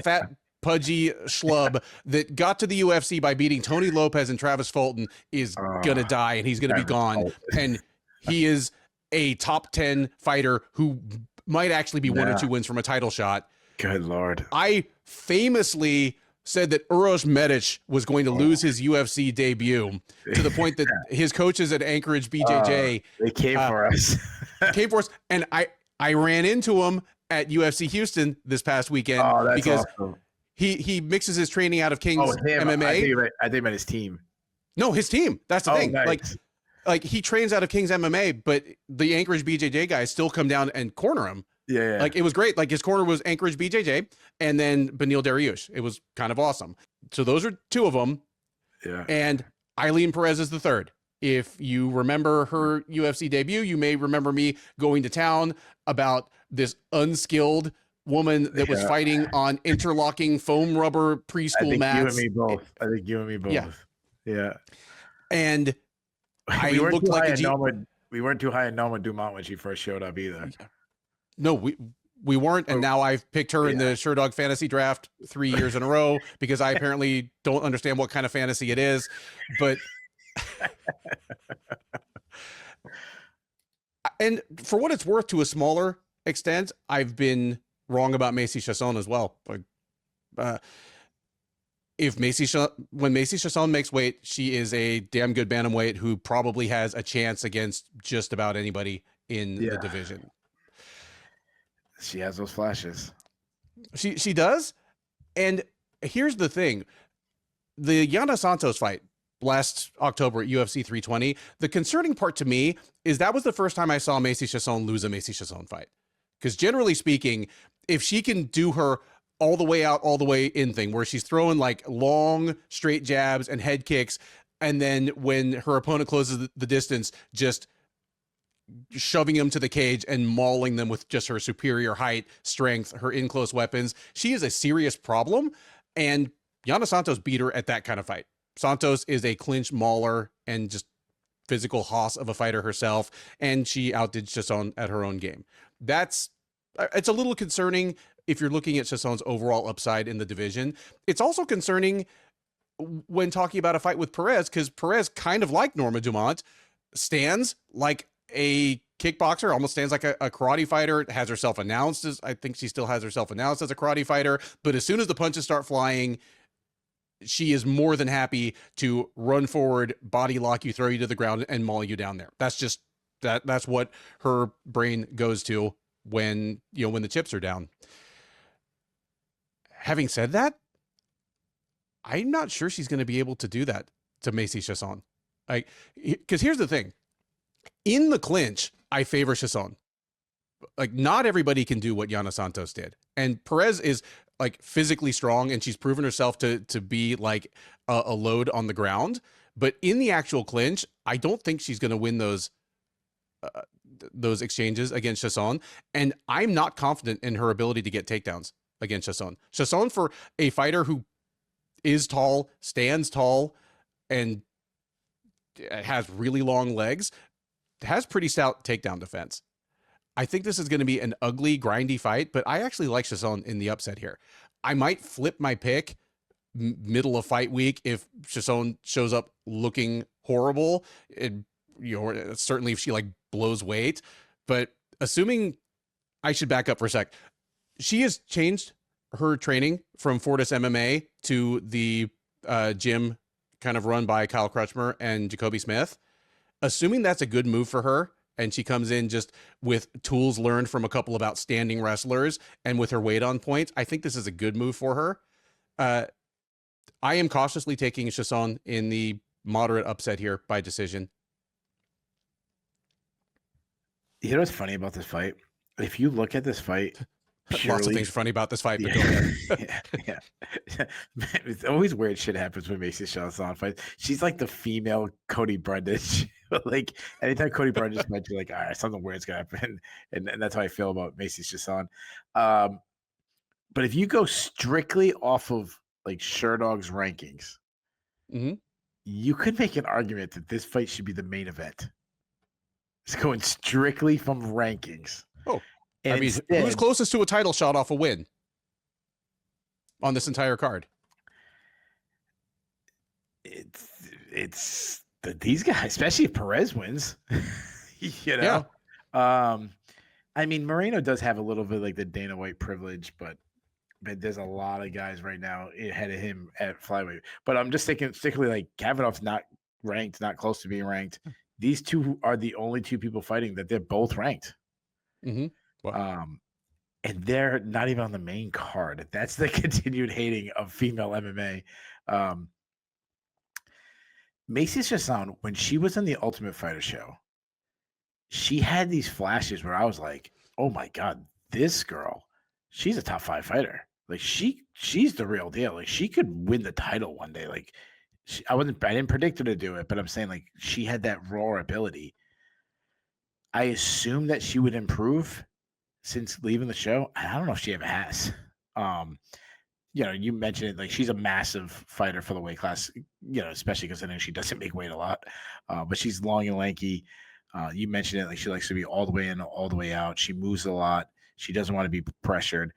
fat pudgy schlub that got to the UFC by beating Tony Lopez and Travis Fulton is going to die and he's going to be gone. And he is a top 10 fighter who might actually be 1 or 2 wins from a title shot. Good Lord. I famously said that Uros Medic was going to lose his UFC debut to the point that his coaches at Anchorage BJJ they came for us. came for us. And I ran into him at UFC Houston this past weekend because awesome. he mixes his training out of King's MMA. I think about his team. No, his team. That's the thing. Nice. Like he trains out of King's MMA, but the Anchorage BJJ guys still come down and corner him. Yeah. Like it was great. Like his corner was Anchorage BJJ and then Benil Dariush. It was kind of awesome. So those are 2 of them. Yeah. And Ailin Perez is the 3rd. If you remember her UFC debut, you may remember me going to town about this unskilled woman that was fighting on interlocking foam rubber preschool mats. I think you and me both. Yeah. And I looked like we weren't too high in Norma Dumont when she first showed up either. No, we weren't, and now I've picked her in the Sure Dog Fantasy Draft 3 years in a row because I apparently don't understand what kind of fantasy it is. But And for what it's worth, to a smaller extent, I've been wrong about Macy Chiasson as well. When Macy Chiasson makes weight, she is a damn good bantamweight who probably has a chance against just about anybody in the division. She has those flashes. She does. And here's the thing. The Yana Santos fight last October at UFC 320, the concerning part to me is that was the first time I saw Macy Chiasson lose a Macy Chiasson fight. Because generally speaking, if she can do her all the way out, all the way in thing, where she's throwing like long, straight jabs and head kicks, and then when her opponent closes the distance, just shoving them to the cage and mauling them with just her superior height, strength, her in-close weapons, she is a serious problem. And Yana Santos beat her at that kind of fight. Santos is a clinch mauler and just physical hoss of a fighter herself, and she outdid Chiasson at her own game. It's a little concerning if you're looking at Chiasson's overall upside in the division. It's also concerning when talking about a fight with Perez, because Perez, kind of like Norma Dumont, stands like a kickboxer, almost stands like a karate fighter, has herself announced as, I think she still has herself announced as a karate fighter, but as soon as the punches start flying, she is more than happy to run forward, body lock you, throw you to the ground, and maul you down there. That's just that's what her brain goes to when the chips are down. Having said that, I'm not sure she's going to be able to do that to Macy Chiasson. Because here's the thing. In the clinch, I favor Chiasson. Like, not everybody can do what Yana Santos did. And Perez is like physically strong, and she's proven herself to be like a load on the ground. But in the actual clinch, I don't think she's going to win those exchanges against Chiasson. And I'm not confident in her ability to get takedowns against Chiasson. Chiasson, for a fighter who is tall, stands tall, and has really long legs, has pretty stout takedown defense. I think this is going to be an ugly, grindy fight, but I actually like Chiasson in the upset here. I might flip my pick middle of fight week if Chiasson shows up looking horrible. Certainly if she like blows weight, but assuming, I should back up for a sec. She has changed her training from Fortis MMA to the gym kind of run by Kyle Crutchmer and Jacoby Smith. Assuming that's a good move for her, and she comes in just with tools learned from a couple of outstanding wrestlers and with her weight on point, I think this is a good move for her. I am cautiously taking Chiasson in the moderate upset here by decision. You know what's funny about this fight? If you look at this fight, lots of things funny about this fight, but yeah. It's always weird shit happens when Macy Chiasson fights. She's like the female Cody Brundage. Like, anytime Cody Brundage fights, you're like, all right, something weird's gonna happen, and that's how I feel about Macy Chiasson. But if you go strictly off of like Sherdog's rankings, you could make an argument that this fight should be the main event. It's going strictly from rankings. Oh, and I mean, who's closest to a title shot off a win on this entire card? It's these guys, especially if Perez wins. You know, yeah. I mean, Moreno does have a little bit like the Dana White privilege, but there's a lot of guys right now ahead of him at flyweight. But I'm just thinking, particularly like Kavanov's not ranked, not close to being ranked. These two are the only two people fighting that they're both ranked. Wow. And they're not even on the main card. That's the continued hating of female MMA. Macy Chiasson, when she was in the Ultimate Fighter show, she had these flashes where I was like, oh my God, this girl, she's a top 5 fighter. Like she's the real deal. Like she could win the title one day. Like I didn't predict her to do it, but I'm saying like she had that raw ability. I assumed that she would improve since leaving the show. I don't know if she ever has. You mentioned it, like she's a massive fighter for the weight class, especially because I know she doesn't make weight a lot, but she's long and lanky. You mentioned it, like she likes to be all the way in, all the way out. She moves a lot. She doesn't want to be pressured.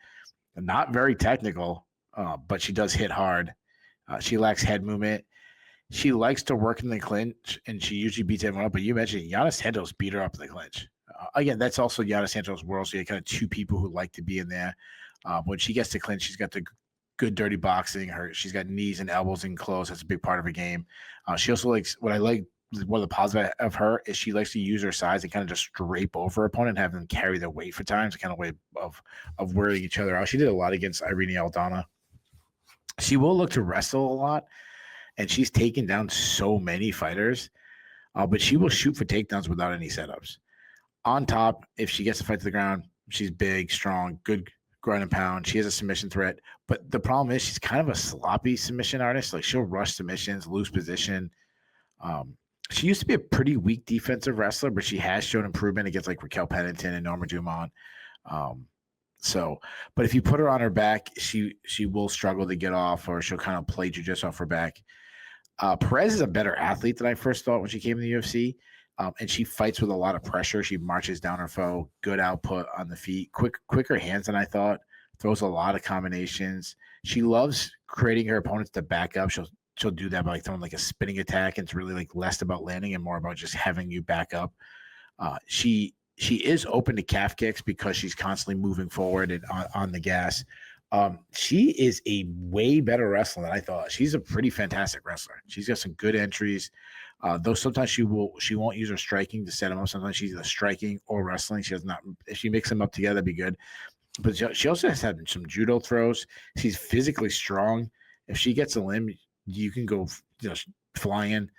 Not very technical, but she does hit hard. She lacks head movement. She likes to work in the clinch, and she usually beats everyone up. But you mentioned Yana Santos beat her up in the clinch. Again, that's also Yana Santos' world. So you kind of two people who like to be in there. When she gets to clinch, she's got the good dirty boxing. She's got knees and elbows and close. That's a big part of her game. She also likes what I like. One of the positives of her is she likes to use her size and kind of just drape over her opponent and have them carry their weight for times, kind of way of wearing each other out. She did a lot against Irene Aldana. She will look to wrestle a lot, and she's taken down so many fighters, but she will shoot for takedowns without any setups. On top, if she gets to fight to the ground, she's big, strong, good ground and pound. She has a submission threat, but the problem is she's kind of a sloppy submission artist. Like she'll rush submissions, lose position. She used to be a pretty weak defensive wrestler, but she has shown improvement against like Raquel Pennington and Norma Dumont. But if you put her on her back, she will struggle to get off, or she'll kind of play jiu-jitsu off her back. Perez is a better athlete than I first thought when she came to the UFC, and she fights with a lot of pressure. She marches down her foe, good output on the feet, quicker hands than I thought, throws a lot of combinations. She loves creating her opponents to back up. She'll do that by like throwing like a spinning attack. And it's really like less about landing and more about just having you back up. She is open to calf kicks because she's constantly moving forward and on the gas. She is a way better wrestler than I thought. She's a pretty fantastic wrestler. She's got some good entries. Though sometimes she won't use her striking to set them up. Sometimes she's either striking or wrestling. She does not. If she makes them up together, that'd be good. But she also has had some judo throws. She's physically strong. If she gets a limb, you can go flying.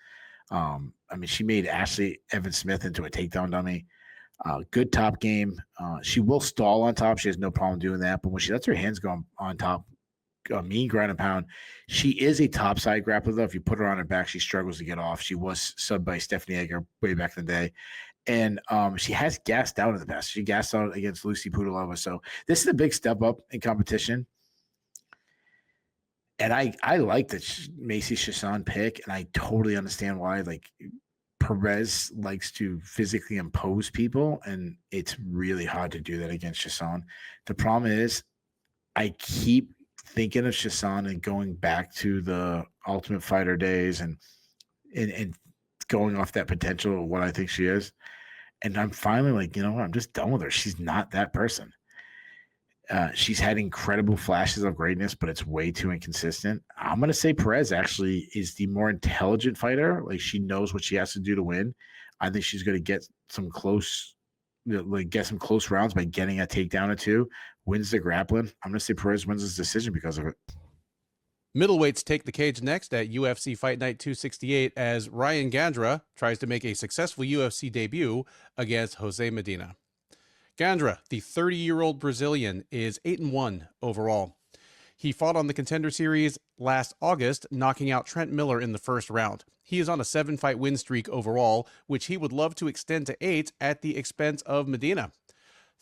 I mean, she made Ashley Evans Smith into a takedown dummy. Good top game. She will stall on top. She has no problem doing that. But when she lets her hands go on top, mean ground and pound, she is a top side grappler, though. If you put her on her back, she struggles to get off. She was subbed by Stephanie Egger way back in the day. And she has gassed out in the past. She gassed out against Lucy Pudilova. So this is a big step up in competition. And I like the Macy Chiasson pick, and I totally understand why. Like, Perez likes to physically impose people, and it's really hard to do that against Chiasson. The problem is I keep thinking of Chiasson and going back to the Ultimate Fighter days and going off that potential of what I think she is. And I'm finally like, you know what? I'm just done with her. She's not that person. She's had incredible flashes of greatness, but it's way too inconsistent. I'm going to say Perez actually is the more intelligent fighter. Like, she knows what she has to do to win. I think she's going to get some close rounds by getting a takedown or two, wins the grappling. I'm going to say Perez wins this decision because of it. Middleweights take the cage next at UFC Fight Night 268 as Ryan Gandra tries to make a successful UFC debut against Jose Medina. Gandra, the 30-year-old Brazilian, is 8-1 overall. He fought on the Contender Series last August, knocking out Trent Miller in the first round. He is on a 7-fight win streak overall, which he would love to extend to 8 at the expense of Medina.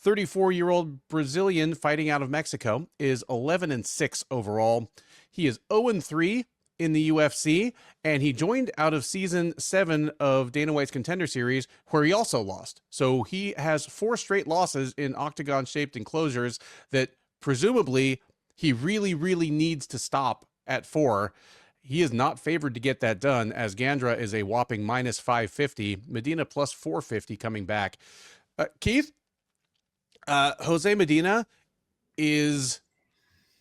34-year-old Brazilian fighting out of Mexico is 11-6 overall. He is 0-3 in the UFC, and he joined out of season 7 of Dana White's Contender Series, where he also lost. So he has 4 straight losses in octagon-shaped enclosures that presumably he really, really needs to stop at 4. He is not favored to get that done, as Gandra is a whopping minus 550, Medina plus 450 coming back. Keith, Jose Medina is,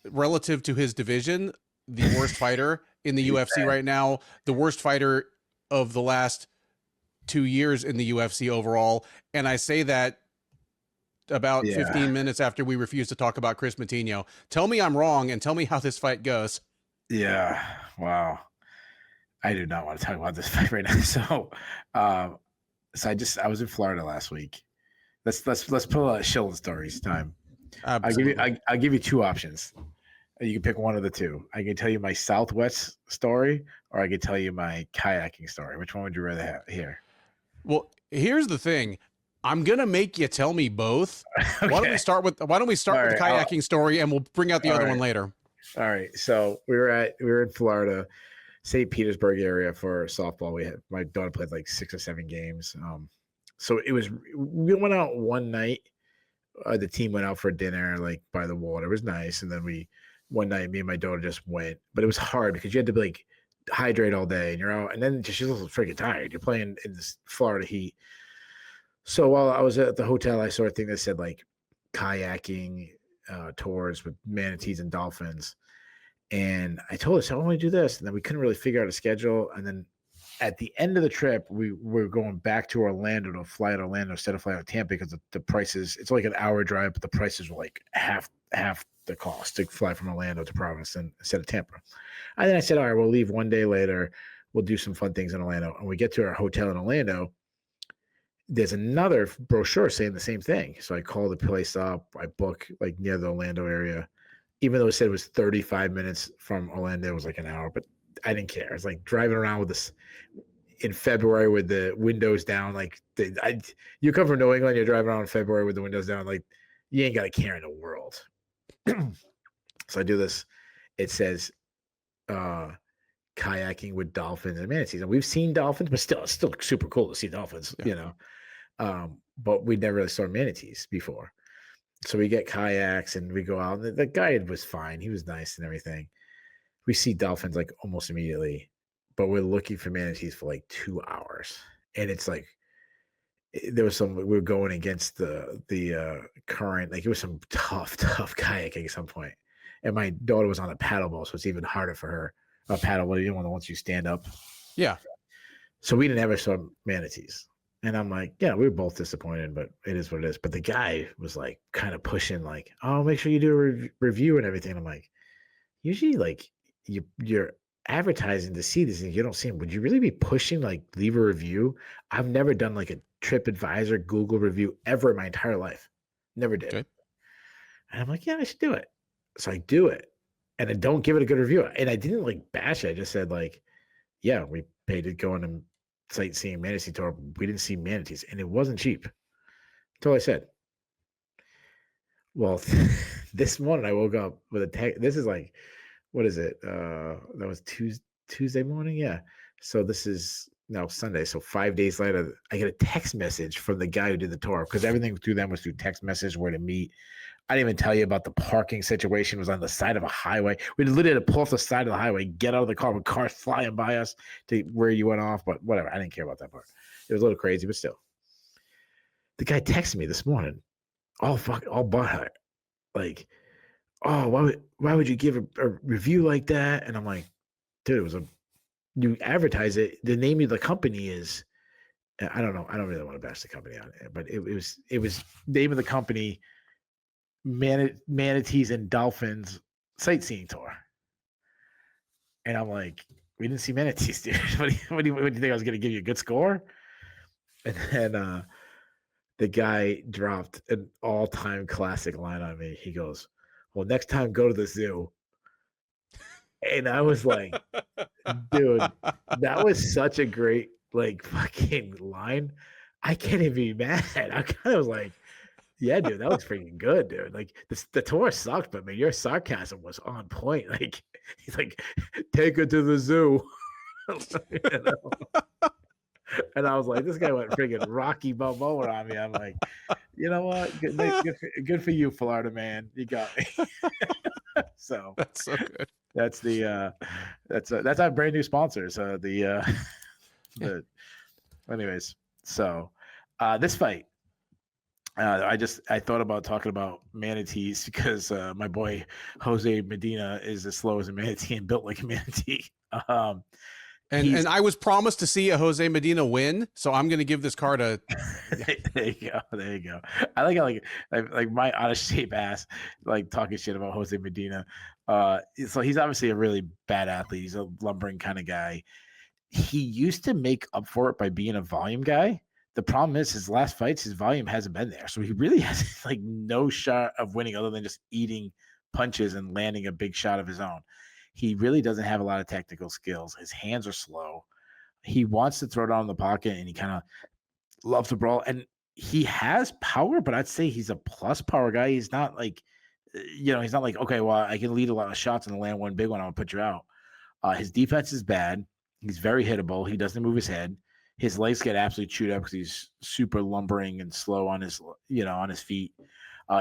relative to his division, the worst fighter in the UFC right now, the worst fighter of the last 2 years in the UFC overall. And I say that about 15 minutes after we refuse to talk about Chris Moutinho. Tell me I'm wrong and tell me how this fight goes. Yeah. Wow. I do not want to talk about this fight right now. So I was in Florida last week. Let's pull out Shillan stories time. Absolutely. I'll give you 2 options. You can pick one of the 2. I can tell you my Southwest story, or I can tell you my kayaking story. Which one would you rather hear? Well, here's the thing. I'm gonna make you tell me both. Okay. Why don't we start with the kayaking story, and we'll bring out the other one later. All right. So we were in Florida, St. Petersburg area for softball. My daughter played like 6 or 7 games. So we went out one night. The team went out for dinner, like by the water. It was nice, and then one night, me and my daughter just went, but it was hard because you had to like hydrate all day, and you're out, and then she's also freaking tired. You're playing in this Florida heat. So while I was at the hotel, I saw a thing that said like kayaking tours with manatees and dolphins. And I told us I want to do this, and then we couldn't really figure out a schedule. And then at the end of the trip, we were going back to Orlando to fly to Orlando instead of flying to Tampa because the prices. It's like an hour drive, but the prices were like half the cost to fly from Orlando to Providence instead of Tampa. And then I said, all right, we'll leave one day later. We'll do some fun things in Orlando. And we get to our hotel in Orlando. There's another brochure saying the same thing. So I call the place up. I book like near the Orlando area. Even though it said it was 35 minutes from Orlando, it was like an hour, but I didn't care. It's like driving around with this in February with the windows down. Like you come from New England, you're driving around in February with the windows down. Like you ain't got a care in the world. So I do this. It says kayaking with dolphins and manatees. And we've seen dolphins, but still, it's still super cool to see dolphins, but we never really saw manatees before. So we get kayaks and we go out. The guide was fine. He was nice and everything. We see dolphins like almost immediately, but we're looking for manatees for like 2 hours. And it's like, we were going against the current. Like it was some tough kayaking at some point. And my daughter was on a paddle boat, so it's even harder for her. A paddle boat, you know, once you stand up. Yeah. So we didn't ever saw manatees. And I'm like, yeah, we were both disappointed, but it is what it is. But the guy was like kind of pushing like, oh, make sure you do a review and everything. I'm like, usually like you're advertising to see these things. You don't see them. Would you really be pushing like leave a review? I've never done like a TripAdvisor Google review ever in my entire life. Never did. Okay. And I'm like, yeah, I should do it. So I do it. And I don't give it a good review. And I didn't like bash it. I just said like, yeah, we paid to go on a sightseeing manatee tour. We didn't see manatees, and it wasn't cheap. That's all I said. Well, this morning I woke up with a text. This is like, what is it? That was Tuesday morning. Yeah. So this is now Sunday. So 5 days later, I get a text message from the guy who did the tour because everything through them was through text message, where to meet. I didn't even tell you about the parking situation. It was on the side of a highway. We literally had to pull off the side of the highway, get out of the car with cars flying by us to where you went off. But whatever. I didn't care about that part. It was a little crazy, but still. The guy texted me this morning, all butthurt. Like, oh, why would you give a review like that? And I'm like, dude, you advertise it. The name of the company is, I don't know. I don't really want to bash the company on it, but it was name of the company, Manatees and Dolphins Sightseeing Tour. And I'm like, we didn't see manatees, dude. What do you think I was going to give you a good score? And then the guy dropped an all-time classic line on me. He goes, well, next time go to the zoo. And I was like, dude, that was such a great like fucking line. I can't even be mad. I kind of was like, yeah, dude, that was freaking good, dude. Like the tour sucked, but man, your sarcasm was on point. Like he's like, take it to the zoo. You know? And I was like, this guy went freaking Rocky Balboa on me. I'm like, you know what? Good for you, Florida man. You got me. So that's so good. That's that's our brand new sponsors. Anyways, so this fight. I thought about talking about manatees because my boy Jose Medina is as slow as a manatee and built like a manatee. And I was promised to see a Jose Medina win, so I'm going to give this card a. There you go. I like my out of shape ass like talking shit about Jose Medina. So he's obviously a really bad athlete. He's a lumbering kind of guy. He used to make up for it by being a volume guy. The problem is his last fights, his volume hasn't been there. So he really has like no shot of winning other than just eating punches and landing a big shot of his own. He really doesn't have a lot of technical skills. His hands are slow. He wants to throw down in the pocket and he kind of loves to brawl. And he has power, but I'd say he's a plus power guy. He's not like, he's not like, okay, well, I can lead a lot of shots and land one big one. I'll put you out. His defense is bad. He's very hittable. He doesn't move his head. His legs get absolutely chewed up because he's super lumbering and slow on his, on his feet.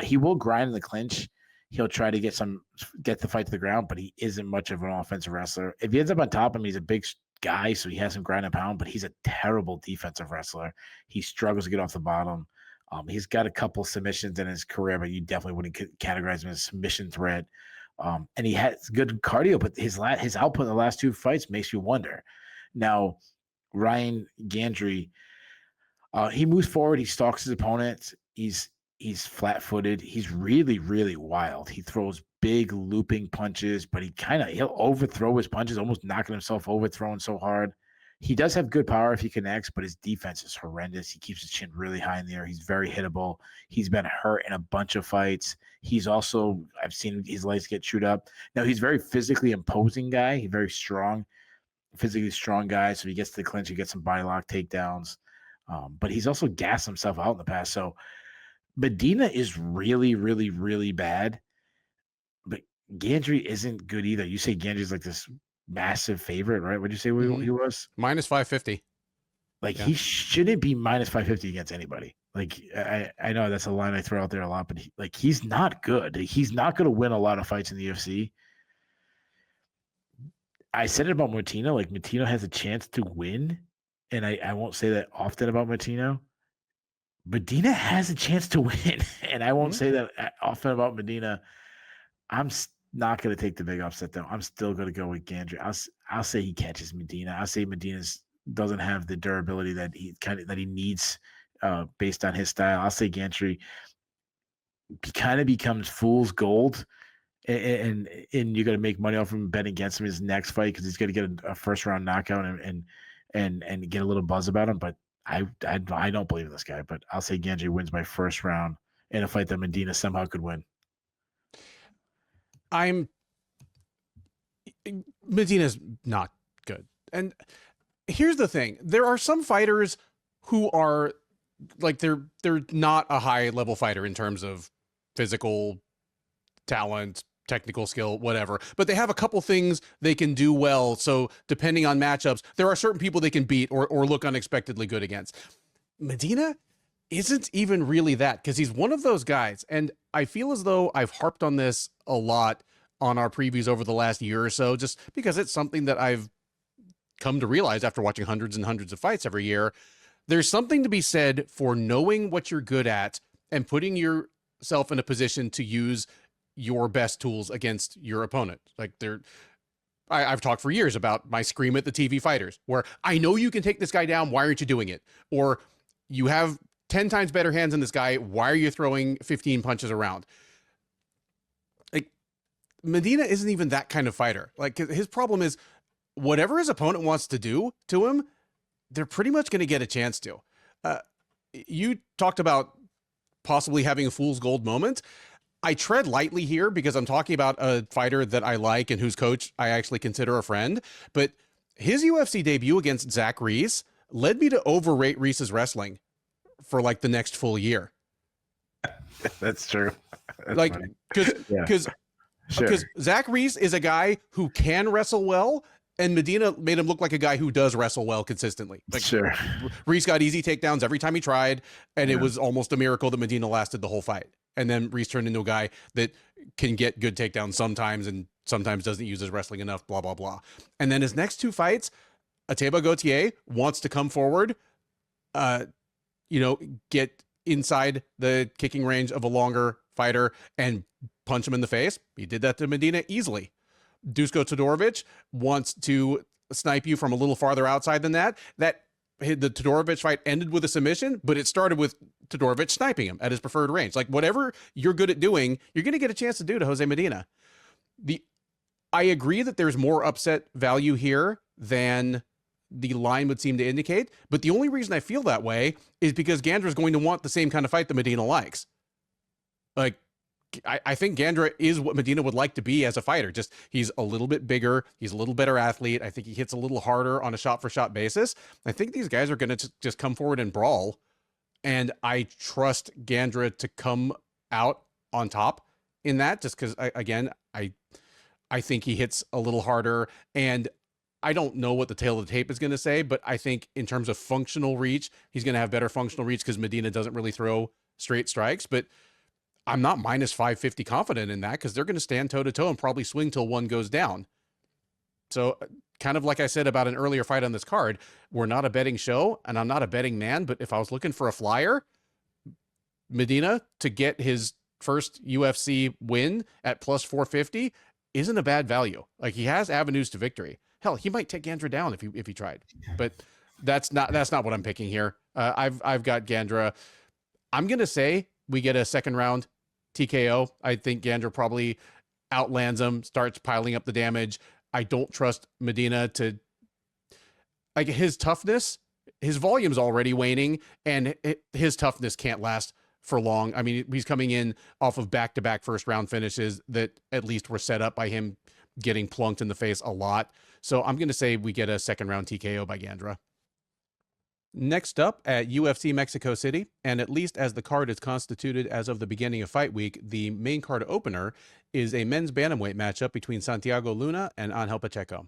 He will grind in the clinch. He'll try to get the fight to the ground, but he isn't much of an offensive wrestler. If he ends up on top of him, he's a big guy, so he has some ground and pound, but he's a terrible defensive wrestler. He struggles to get off the bottom. He's got a couple submissions in his career, but you definitely wouldn't categorize him as a submission threat. And he has good cardio, but his output in the last 2 fights makes you wonder. Now, Ryan Gandry, he moves forward. He stalks his opponent. He's flat-footed. He's really, really wild. He throws big looping punches, but he'll overthrow his punches, almost knocking himself over, throwing so hard. He does have good power if he connects, but his defense is horrendous. He keeps his chin really high in the air. He's very hittable. He's been hurt in a bunch of fights. He's also, I've seen his legs get chewed up. Now, he's a very physically imposing guy. He's very strong, physically strong guy. So he gets to the clinch, he gets some body lock takedowns. But he's also gassed himself out in the past. So Medina is really, really, really bad. But Gandry isn't good either. You say Gandry's like this massive favorite, right? What'd you say he was? Minus 550. Like, he shouldn't be minus 550 against anybody. Like, I know that's a line I throw out there a lot, but he's not good. He's not going to win a lot of fights in the UFC. I said it about Moutinho. Like, Moutinho has a chance to win, and I won't say that often about Moutinho. Medina has a chance to win, and I won't say that often about Medina. I'm not going to take the big upset, though. I'm still going to go with Gandry. I'll say he catches Medina. I'll say Medina doesn't have the durability that he needs based on his style. I'll say Gandry kind of becomes fool's gold, and you're going to make money off him betting against him his next fight because he's going to get a first round knockout and get a little buzz about him. But I don't believe in this guy. But I'll say Gandry wins by first round in a fight that Medina somehow could win. Medina's not good. And here's the thing. There are some fighters who are like, they're not a high level fighter in terms of physical talent, technical skill, whatever, but they have a couple things they can do well. So depending on matchups, there are certain people they can beat or look unexpectedly good against. Medina isn't even really that, because he's one of those guys. And I feel as though I've harped on this a lot on our previews over the last year or so, just because it's something that I've come to realize after watching hundreds and hundreds of fights every year. There's something to be said for knowing what you're good at and putting yourself in a position to use your best tools against your opponent. Like, I've talked for years about my scream at the TV fighters, where I know you can take this guy down. Why aren't you doing it? Or you have 10 times better hands than this guy. Why are you throwing 15 punches around? Like, Medina isn't even that kind of fighter. Like, his problem is whatever his opponent wants to do to him, they're pretty much going to get a chance to. You talked about possibly having a fool's gold moment. I tread lightly here because I'm talking about a fighter that I like and whose coach I actually consider a friend. But his UFC debut against Zach Reyes led me to overrate Reyes' wrestling for like the next full year. That's true. That's like, because Zach Reyes is a guy who can wrestle well, and Medina made him look like a guy who does wrestle well consistently. Like, sure. Reyes got easy takedowns every time he tried, and it was almost a miracle that Medina lasted the whole fight. And then Reyes turned into a guy that can get good takedowns sometimes and sometimes doesn't use his wrestling enough, blah, blah, blah. And then his next two fights, Ateba Gautier wants to come forward, get inside the kicking range of a longer fighter and punch him in the face. He did that to Medina easily. Dusko Todorovic wants to snipe you from a little farther outside than that. The Todorovic fight ended with a submission, but it started with Todorovic sniping him at his preferred range. Like, whatever you're good at doing, you're going to get a chance to do to Jose Medina. I agree that there's more upset value here than the line would seem to indicate, but the only reason I feel that way is because Gandra is going to want the same kind of fight that Medina likes. Like, I think Gandra is what Medina would like to be as a fighter. Just, he's a little bit bigger. He's a little better athlete. I think he hits a little harder on a shot-for-shot basis. I think these guys are going to just come forward and brawl. And I trust Gandra to come out on top in that, just because, again, I think he hits a little harder. And I don't know what the tail of the tape is going to say, but I think in terms of functional reach, he's going to have better functional reach because Medina doesn't really throw straight strikes. But I'm not minus 550 confident in that because they're going to stand toe to toe and probably swing till one goes down. So kind of like I said about an earlier fight on this card, we're not a betting show and I'm not a betting man, but if I was looking for a flyer, Medina to get his first UFC win at plus 450 isn't a bad value. Like, he has avenues to victory. Hell, he might take Gandra down if he tried, but that's not what I'm picking here. I've got Gandra. I'm going to say we get a second round TKO. I think Gandra probably outlands him, starts piling up the damage. I don't trust Medina to, like, his toughness, his volume's already waning, and his toughness can't last for long. I mean, he's coming in off of back-to-back first-round finishes that at least were set up by him getting plunked in the face a lot. So I'm going to say we get a second-round TKO by Gandra. Next up at UFC Mexico City, and at least as the card is constituted as of the beginning of fight week, the main card opener is a men's bantamweight matchup between Santiago Luna and Angel Pacheco.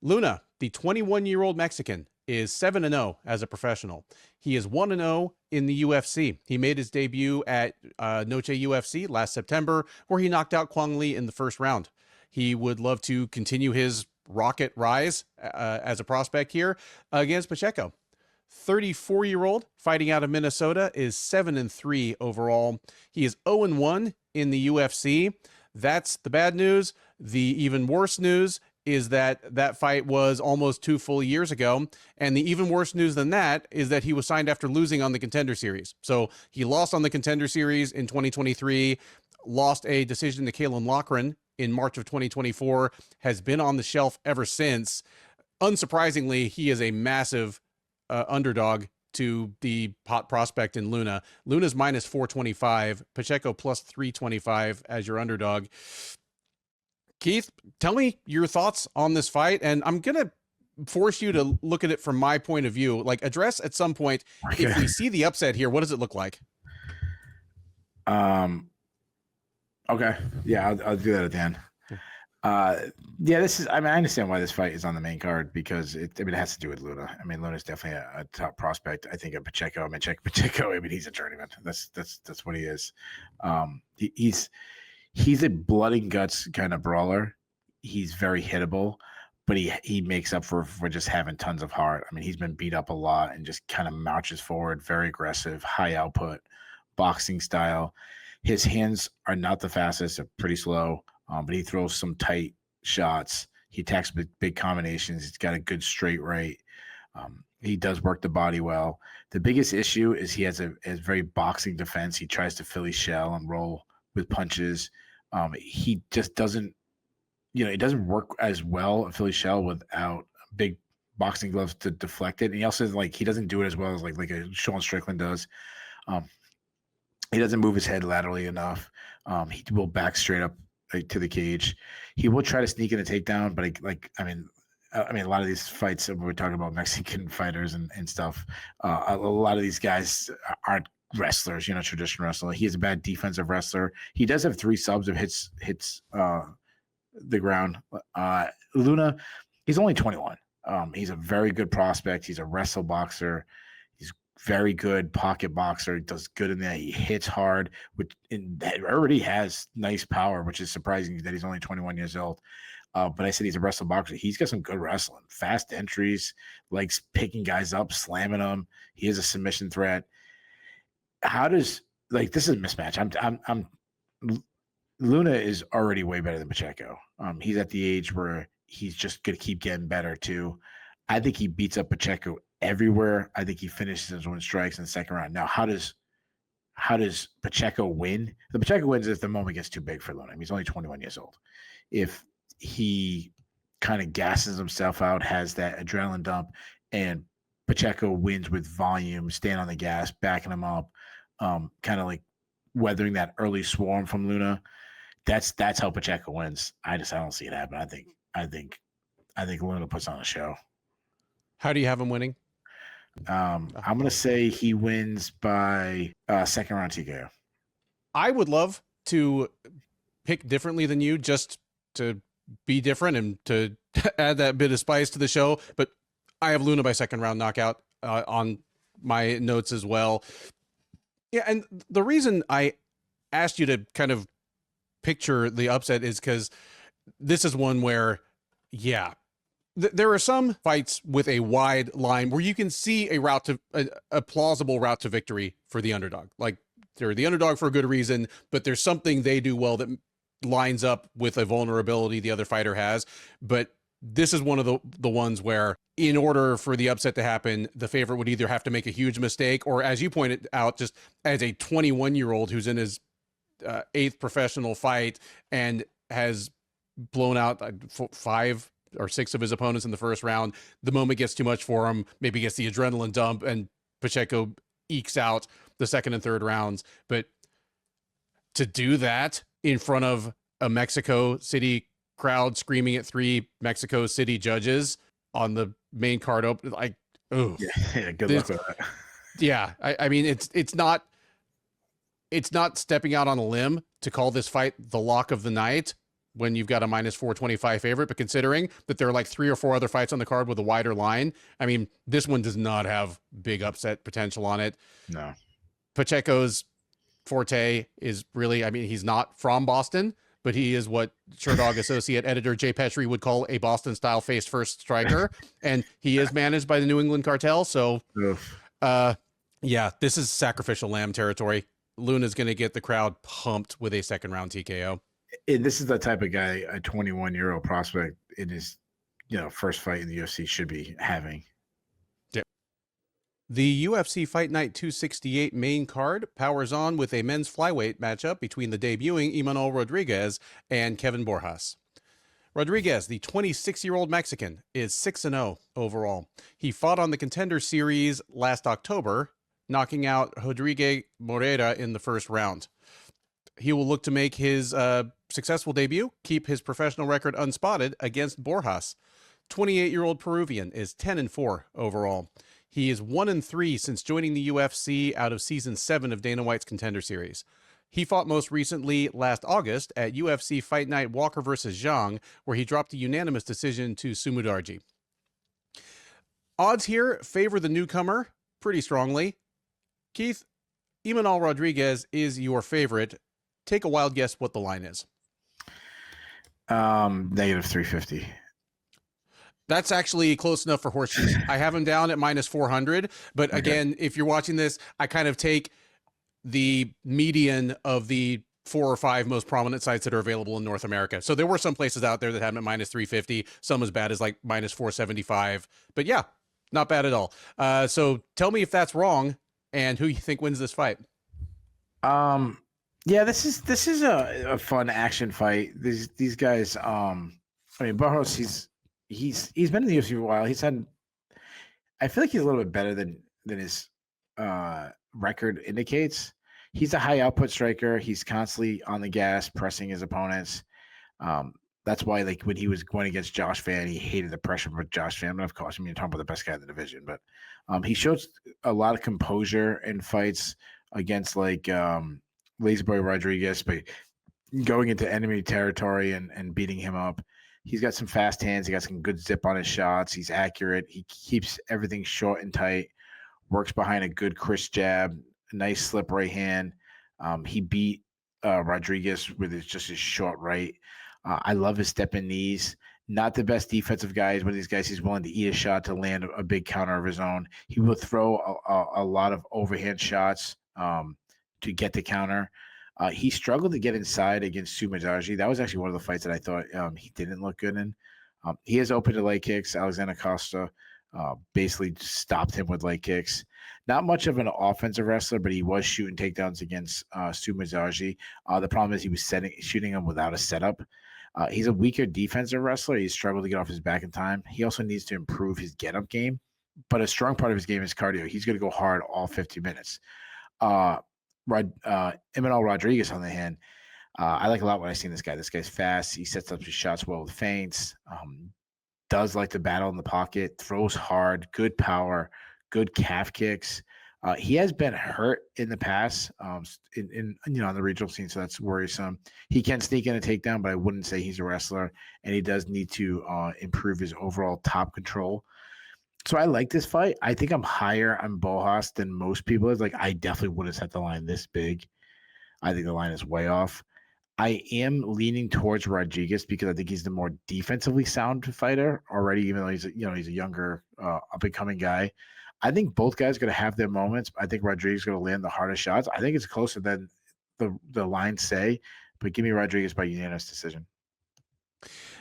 Luna, the 21-year-old Mexican, is 7-0 as a professional. He is 1-0 in the UFC. He made his debut at Noche UFC last September, where he knocked out Kwang Lee in the first round. He would love to continue his rocket rise as a prospect here against Pacheco. 34-year-old fighting out of Minnesota is 7-3 overall. He is 0-1 in the UFC. That's the bad news. The even worse news is that fight was almost 2 full years ago. And the even worse news than that is that he was signed after losing on the Contender Series. So he lost on the Contender Series in 2023, lost a decision to Kalen Loughran in March of 2024, has been on the shelf ever since. Unsurprisingly, he is a massive underdog to the hot prospect in Luna. Luna's minus 425, Pacheco plus 325 as your underdog. Keith, tell me your thoughts on this fight, and I'm going to force you to look at it from my point of view. Like, address at some point, if we see the upset here, what does it look like? Okay. Yeah, I'll do that at the end. Yeah, this is, I mean, I understand why this fight is on the main card because it has to do with Luna. I mean, Luna's definitely a top prospect. I think of Pacheco. I mean, Pacheco, I mean, he's a journeyman. That's what he is. He's a blood and guts kind of brawler. He's very hittable, but he makes up for just having tons of heart. I mean, he's been beat up a lot and just kind of marches forward, very aggressive, high output, boxing style. His hands are not the fastest, they're pretty slow. But he throws some tight shots. He attacks big combinations. He's got a good straight right. He does work the body well. The biggest issue is he has a very boxing defense. He tries to Philly shell and roll with punches. He just doesn't, it doesn't work as well a Philly shell without big boxing gloves to deflect it. And he also he doesn't do it as well as like a Sean Strickland does. He doesn't move his head laterally enough. He will back straight up to the cage. He will try to sneak in a takedown, but I mean, a lot of these fights, when we're talking about Mexican fighters and stuff, a lot of these guys aren't wrestlers, traditional wrestler. He is a bad defensive wrestler. He does have 3 subs of hits the ground. Luna, he's only 21. He's a very good prospect. He's a wrestle boxer. He's very good pocket boxer. He does good in there. He hits hard, which already has nice power, which is surprising that he's only 21 years old. But I said he's a wrestle boxer. He's got some good wrestling, fast entries, likes picking guys up, slamming them. He is a submission threat. How does this is a mismatch? Luna is already way better than Pacheco. He's at the age where he's just gonna keep getting better too. I think he beats up Pacheco everywhere. I think he finishes his 1 strikes in the second round. Now, how does Pacheco win? The Pacheco wins if the moment gets too big for Luna. I mean, he's only 21 years old. If he kind of gasses himself out, has that adrenaline dump, and Pacheco wins with volume, staying on the gas, backing him up, kind of like weathering that early swarm from Luna. That's how Pacheco wins. I don't see it happen. I think Luna puts on a show. How do you have him winning? I'm going to say he wins by second round TKO. I would love to pick differently than you, just to be different and to add that bit of spice to the show. But I have Luna by second round knockout on my notes as well. Yeah, and the reason I asked you to kind of picture the upset is because this is one where, yeah, there are some fights with a wide line where you can see a route to a plausible route to victory for the underdog. Like they're the underdog for a good reason, but there's something they do well that lines up with a vulnerability the other fighter has. But this is one of the ones where in order for the upset to happen, the favorite would either have to make a huge mistake or, as you pointed out, just as a 21-year-old who's in his 8th professional fight and has blown out 5 or 6 of his opponents in the first round, the moment gets too much for him, maybe gets the adrenaline dump, and Pacheco ekes out the second and third rounds. But to do that in front of a Mexico City crowd screaming at 3 Mexico City judges on the main card open, like, oh, yeah, good luck with that. Yeah, I mean, it's not stepping out on a limb to call this fight the lock of the night when you've got a minus 425 favorite, but considering that there are like 3 or 4 other fights on the card with a wider line, I mean, this one does not have big upset potential on it. No. Pacheco's forte is really, I mean, he's not from Boston, but he is what Sherdog associate editor Jay Petrie would call a Boston-style face-first striker, and he is managed by the New England cartel, so yeah, this is sacrificial lamb territory. Luna's going to get the crowd pumped with a second-round TKO. And this is the type of guy a 21-year-old prospect in his first fight in the UFC should be having. Yep. The UFC Fight Night 268 main card powers on with a men's flyweight matchup between the debuting Imanol Rodriguez and Kevin Borjas. Rodriguez, the 26-year-old Mexican, is 6-0 overall. He fought on the Contender Series last October, knocking out Rodrigue Morera in the first round. He will look to make his successful debut, keep his professional record unspotted against Borjas. 28-year-old Peruvian is 10-4 overall. He is 1-3 since joining the UFC out of season 7 of Dana White's Contender Series. He fought most recently last August at UFC Fight Night Walker vs. Zhang, where he dropped a unanimous decision to Sumudarji. Odds here favor the newcomer pretty strongly. Keith, Imanol Rodriguez is your favorite. Take a wild guess what the line is. Negative 350. That's actually close enough for horseshoes. I have him down at minus 400, but again, if you're watching this, I kind of take the median of the 4 or 5 most prominent sites that are available in North America. So there were some places out there that had him at minus 350, some as bad as like minus 475, but yeah, not bad at all. So tell me if that's wrong and who you think wins this fight. Yeah, this is a fun action fight. These guys, I mean, Barros, he's been in the UFC for a while. I feel like he's a little bit better than his record indicates. He's a high output striker. He's constantly on the gas, pressing his opponents. That's why, like, when he was going against Josh Van, he hated the pressure with Josh Van. But of course, I mean, you're talking about the best guy in the division. But he shows a lot of composure in fights against like Lazy Boy Rodriguez, but going into enemy territory and beating him up. He's got some fast hands. He got some good zip on his shots. He's accurate. He keeps everything short and tight. Works behind a good Chris jab. Nice slip right hand. He beat Rodriguez with his short right. I love his stepping knees. Not the best defensive guys, but these guys, he's willing to eat a shot to land a big counter of his own. He will throw a lot of overhand shots to get the counter. He struggled to get inside against Sumudarji. That was actually one of the fights that I thought he didn't look good in. He is open to leg kicks. Alexander Costa basically stopped him with leg kicks. Not much of an offensive wrestler, but he was shooting takedowns against Sumudarji. The problem is he was shooting him without a setup. He's a weaker defensive wrestler. He struggled to get off his back in time. He also needs to improve his get-up game, but a strong part of his game is cardio. He's going to go hard all 50 minutes. Imanol Rodriguez, on the other hand, I like a lot when I see this guy. This guy's fast. He sets up his shots well with feints. Does like to battle in the pocket. Throws hard. Good power. Good calf kicks. He has been hurt in the past, on the regional scene, so that's worrisome. He can sneak in a takedown, but I wouldn't say he's a wrestler, and he does need to improve his overall top control. So I like this fight. I think I'm higher on Borjas than most people. It's like I definitely would have set the line this big. I think the line is way off. I am leaning towards Rodriguez because I think he's the more defensively sound fighter already, even though he's he's a younger, up and coming guy. I think both guys are going to have their moments. I think Rodriguez is going to land the hardest shots. I think it's closer than the lines say, but give me Rodriguez by unanimous decision.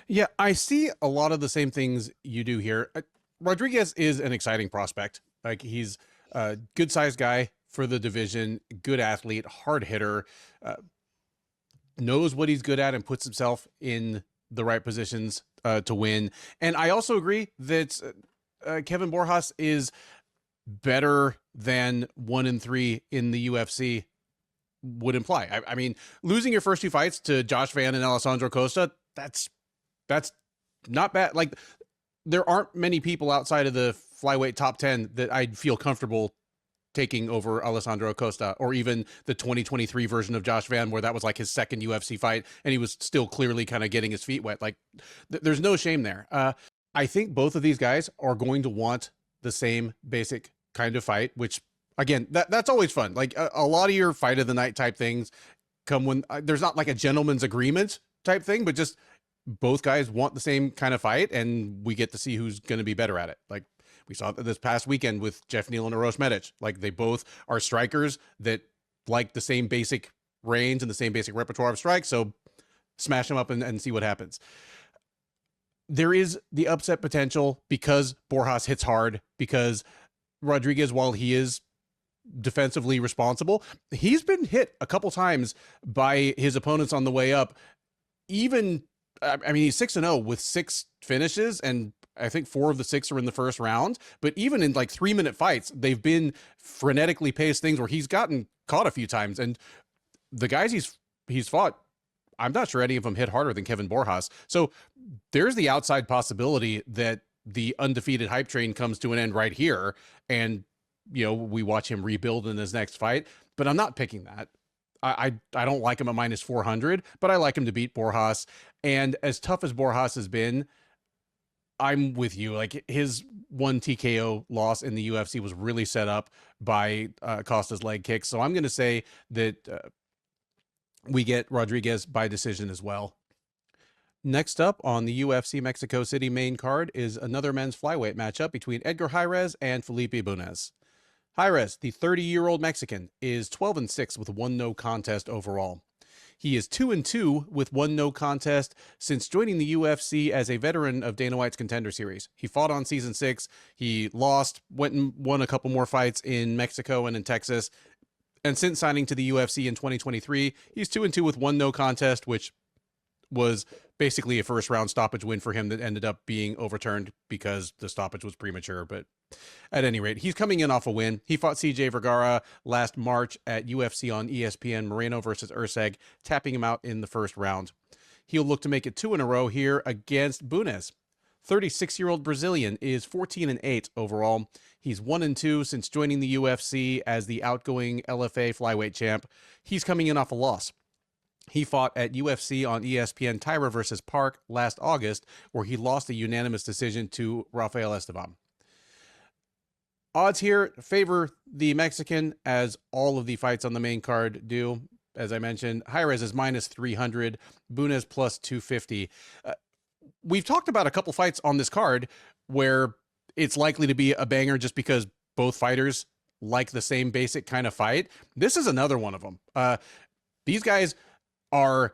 Yeah, I see a lot of the same things you do here. Rodriguez is an exciting prospect. Like, he's a good sized guy for the division, good athlete, hard hitter, knows what he's good at and puts himself in the right positions to win. And I also agree that Kevin Borjas is better than 1-3 in the UFC would imply. I mean, losing your first two fights to Josh Van and Alessandro Costa, that's not bad. Like, there aren't many people outside of the flyweight top 10 that I'd feel comfortable taking over Alessandro Acosta, or even the 2023 version of Josh Van, where that was like his second UFC fight and he was still clearly kind of getting his feet wet. Like, there's no shame there. I think both of these guys are going to want the same basic kind of fight, which, again, that's always fun. Like, a lot of your fight of the night type things come when there's not like a gentleman's agreement type thing, but just both guys want the same kind of fight, and we get to see who's going to be better at it. Like, we saw this past weekend with Jeff Neal and Eros Medic. Like, they both are strikers that like the same basic range and the same basic repertoire of strikes. So smash them up and see what happens. There is the upset potential because Borjas hits hard, because Rodriguez, while he is defensively responsible, he's been hit a couple times by his opponents on the way up. Even, I mean, he's 6-0 with 6 finishes, and I think 4 of the 6 are in the first round. But even in like 3-minute fights, they've been frenetically paced things where he's gotten caught a few times. And the guys he's fought, I'm not sure any of them hit harder than Kevin Borjas. So there's the outside possibility that the undefeated hype train comes to an end right here, and we watch him rebuild in his next fight. But I'm not picking that. I don't like him at -400, but I like him to beat Borjas. And as tough as Borjas has been, I'm with you. Like, his one TKO loss in the UFC was really set up by Costa's leg kick. So I'm going to say that we get Rodriguez by decision as well. Next up on the UFC Mexico City main card is another men's flyweight matchup between Edgar Reyes and Felipe Bunes. Reyes, the 30-year-old Mexican, is 12-6 with 1 no contest overall. He is 2-2 with 1 no contest since joining the UFC as a veteran of Dana White's Contender Series. He fought on season 6. He lost, went and won a couple more fights in Mexico and in Texas. And since signing to the UFC in 2023, he's 2-2 with 1 no contest, which was basically a first round stoppage win for him that ended up being overturned because the stoppage was premature. But at any rate, he's coming in off a win. He fought CJ Vergara last March at UFC on ESPN, Moreno versus Urseg, tapping him out in the first round. He'll look to make it 2 in a row here against Bunes. 36-year-old Brazilian is 14-8 overall. He's 1-2 since joining the UFC as the outgoing LFA flyweight champ. He's coming in off a loss. He fought at UFC on ESPN Tyra versus Park last August, where he lost a unanimous decision to Rafael Esteban. Odds here favor the Mexican, as all of the fights on the main card do. As I mentioned, Reyes is -300, Bunes +250. We've talked about a couple fights on this card where it's likely to be a banger just because both fighters like the same basic kind of fight. This is another one of them. These guys are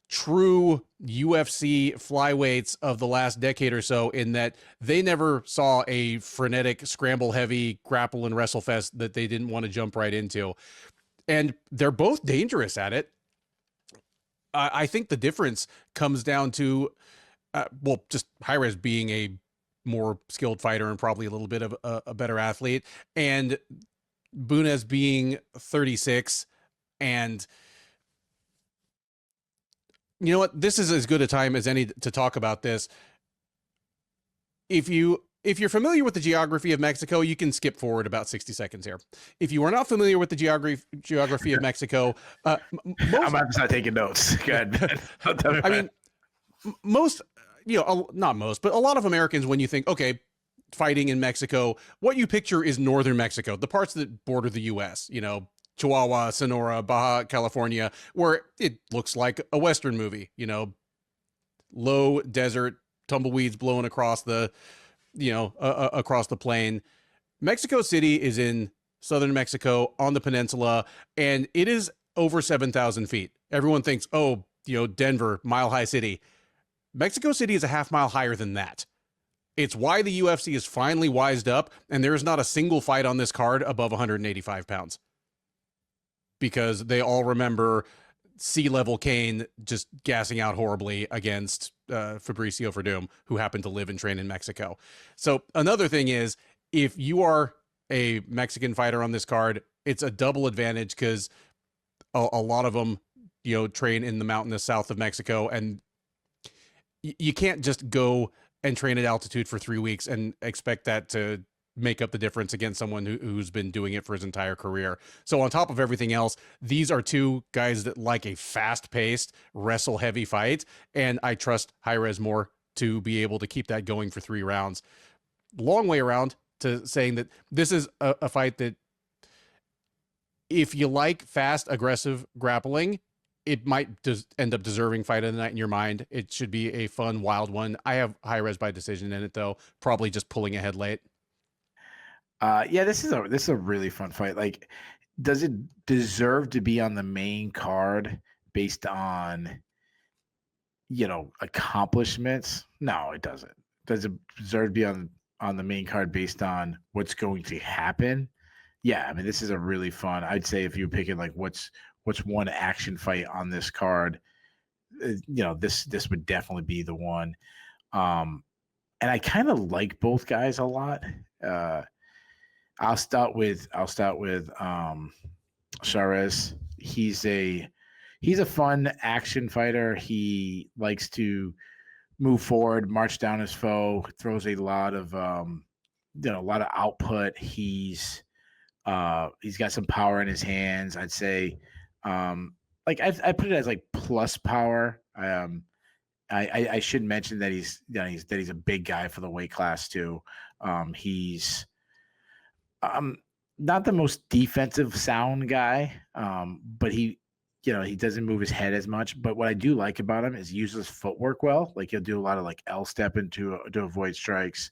true UFC flyweights of the last decade or so, in that they never saw a frenetic, scramble heavy grapple and wrestle fest that they didn't want to jump right into. And they're both dangerous at it. I think the difference comes down to, just Reyes being a more skilled fighter and probably a little bit of a better athlete, and Bunes being 36. And you know what? This is as good a time as any to talk about this. If you're familiar with the geography of Mexico, you can skip forward about 60 seconds here. If you are not familiar with the geography of Mexico, I'm about to start taking notes. Good. I mean, most, not most, but a lot of Americans, when you think, okay, fighting in Mexico, what you picture is northern Mexico, the parts that border the U.S., Chihuahua, Sonora, Baja California, where it looks like a Western movie, you know, low desert, tumbleweeds blowing across the, across the plain. Mexico City is in southern Mexico on the peninsula, and it is over 7,000 feet. Everyone thinks, oh, Denver, mile high city. Mexico City is a half mile higher than that. It's why the UFC is finally wised up, and there is not a single fight on this card above 185 pounds. Because they all remember sea-level Kane just gassing out horribly against Fabricio Verdum, who happened to live and train in Mexico. So another thing is, if you are a Mexican fighter on this card, it's a double advantage because a lot of them, train in the mountainous south of Mexico, and you can't just go and train at altitude for 3 weeks and expect that to make up the difference against someone who's been doing it for his entire career. So on top of everything else, these are two guys that like a fast-paced, wrestle-heavy fight, and I trust Jairez more to be able to keep that going for 3 rounds. Long way around to saying that this is a fight that if you like fast, aggressive grappling, it might just end up deserving fight of the night in your mind. It should be a fun, wild one. I have Jairez by decision in it, though, probably just pulling ahead late. Yeah, this is a really fun fight. Like, does it deserve to be on the main card based on, accomplishments? No, it doesn't. Does it deserve to be on the main card based on what's going to happen? Yeah, I mean, this is a really fun. I'd say if you're picking like what's one action fight on this card, this would definitely be the one. And I kind of like both guys a lot. I'll start with Jairez. He's a fun action fighter. He likes to move forward, march down his foe, throws a lot of output. He's got some power in his hands. I'd say I put it as like plus power. I should mention that he's a big guy for the weight class too. He's not the most defensive sound guy, but he doesn't move his head as much. But what I do like about him is he uses footwork well. Like he'll do a lot of like L stepping to avoid strikes.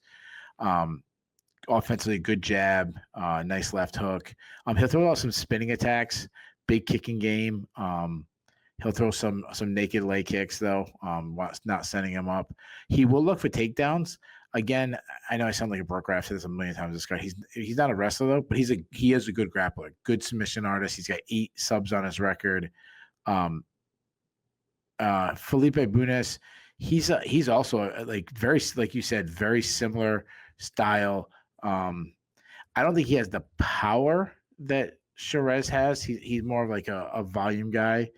Offensively, good jab, nice left hook. He'll throw out some spinning attacks, big kicking game. He'll throw some naked leg kicks though, not sending him up. He will look for takedowns. Again, I know I sound like a broker. I've said this a million times. This guy, he's not a wrestler though, but he is a good grappler, good submission artist. He's got 8 subs on his record. Felipe Bunes, he's also like very, like you said, very similar style. I don't think he has the power that Jairez has. He's more of like a volume guy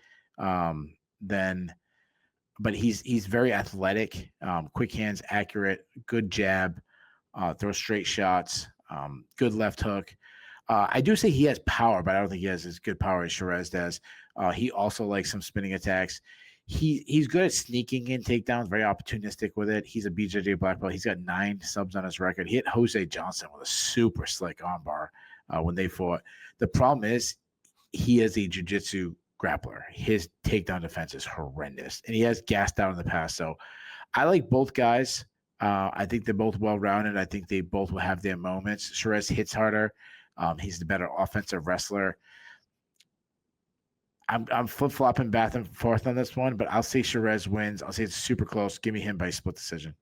but he's very athletic, quick hands, accurate, good jab, throws straight shots, good left hook. I do say he has power, but I don't think he has as good power as Jairez does. He also likes some spinning attacks. He's good at sneaking in takedowns, very opportunistic with it. He's a BJJ black belt. He's got 9 subs on his record. He hit Jose Johnson with a super slick armbar when they fought. The problem is he is a jiu-jitsu grappler. His takedown defense is horrendous, and he has gassed out in the past. So I like both guys. I think they're both well-rounded. I think they both will have their moments. Jairez hits harder. He's the better offensive wrestler. I'm flip-flopping back and forth on this one, but I'll say Jairez wins. I'll say it's super close. Give me him by split decision.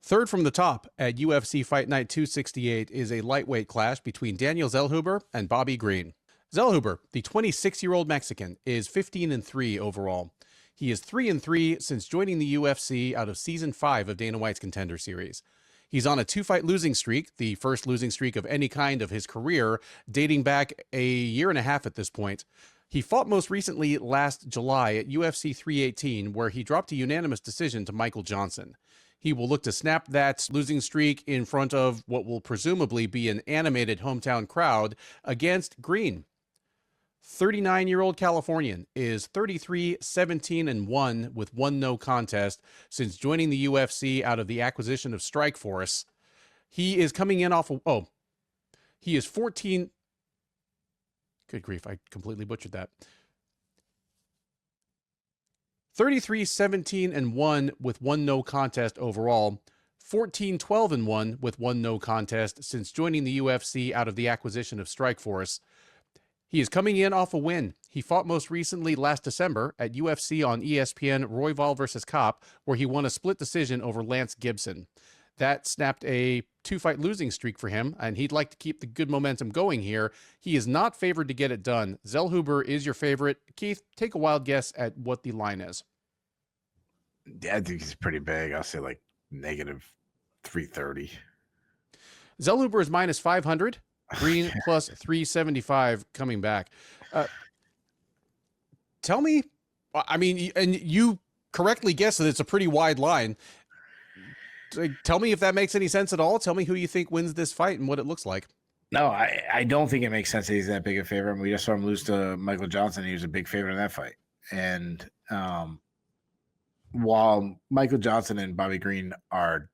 Third from the top at UFC Fight Night 268 is a lightweight clash between Daniel Zellhuber and Bobby Green. Zellhuber, the 26-year-old Mexican, is 15-3 overall. He is 3-3 since joining the UFC out of Season 5 of Dana White's Contender Series. He's on a 2-fight losing streak, the first losing streak of any kind of his career, dating back a year and a half at this point. He fought most recently last July at UFC 318, where he dropped a unanimous decision to Michael Johnson. He will look to snap that losing streak in front of what will presumably be an animated hometown crowd against Green. 39-year-old Californian is 33-17-1 with 1 no contest since joining the UFC out of the acquisition of Strikeforce. He is coming in off of, he is 14 Good grief, I completely butchered that. 33-17-1 with one no contest overall. 14-12-1 with one no contest since joining the UFC out of the acquisition of Strikeforce. He is coming in off a win. He fought most recently last December at UFC on ESPN Royval vs. Kopp, where he won a split decision over Lance Gibson. That snapped a 2-fight losing streak for him, and he'd like to keep the good momentum going here. He is not favored to get it done. Zellhuber is your favorite. Keith, take a wild guess at what the line is. Yeah, I think he's pretty big. I'll say like -330. Zellhuber is -500. Green plus 375 coming back. Tell me, I mean, and you correctly guessed that it's a pretty wide line. Tell me if that makes any sense at all. Tell me who you think wins this fight and what it looks like. No, I don't think it makes sense that he's that big a favorite. I mean, we just saw him lose to Michael Johnson. He was a big favorite in that fight. And while Michael Johnson and Bobby Green are,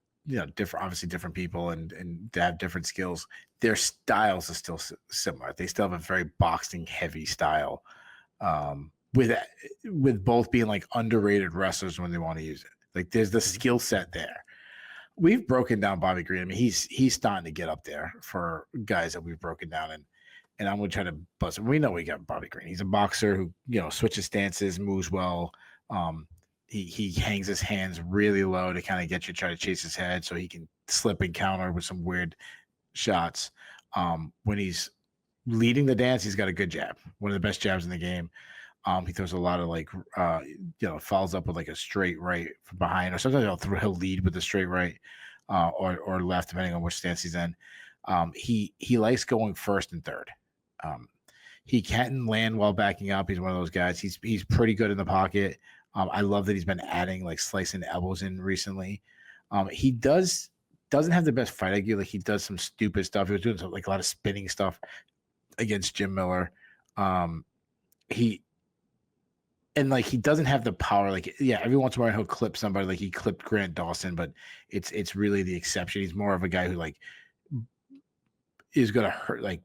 different, obviously different people and they have different skills, their styles are still similar. They still have a very boxing heavy style, with both being like underrated wrestlers when they want to use it. Like there's the skill set there. We've broken down Bobby Green. I mean, he's starting to get up there for guys that we've broken down, and I'm going to try to bust him. We know we got Bobby Green. He's a boxer who, switches stances, moves well. He hangs his hands really low to kind of get you to try to chase his head so he can slip and counter with some weird shots. When he's leading the dance, he's got a good jab, one of the best jabs in the game. He throws a lot of follows up with like a straight right from behind, or sometimes he'll lead with a straight right or left, depending on which stance he's in. He likes going first and third. He can land while backing up. He's one of those guys. He's pretty good in the pocket. I love that he's been adding like slicing elbows in recently. He doesn't have the best fight IQ. Like he does some stupid stuff. He was doing like a lot of spinning stuff against Jim Miller. He doesn't have the power. Like, yeah, every once in a while he'll clip somebody. Like he clipped Grant Dawson, but it's really the exception. He's more of a guy who like is gonna hurt, like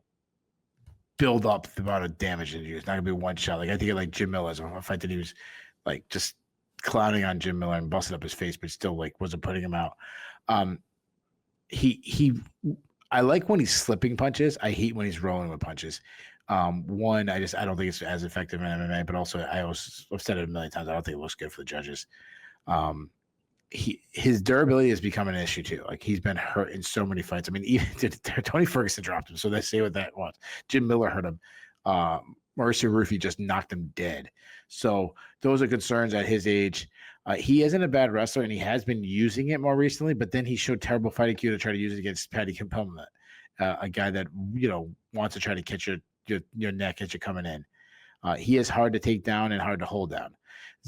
build up the amount of damage that it's not gonna be one shot. Like I think like Jim Miller, a fight that he was like just clowning on Jim Miller and busted up his face, but still like wasn't putting him out. I like when he's slipping punches. I hate when he's rolling with punches. One, I don't think it's as effective in MMA, but also I've said it a million times. I don't think it looks good for the judges. His durability has become an issue too. Like he's been hurt in so many fights. I mean, even Tony Ferguson dropped him, so they say what that was. Jim Miller hurt him. Mauricio Rufy just knocked him dead. So those are concerns at his age. He isn't a bad wrestler, and he has been using it more recently, but then he showed terrible fight IQ to try to use it against Paddy Kimpelman, a guy that, wants to try to catch your neck as you're coming in. He is hard to take down and hard to hold down.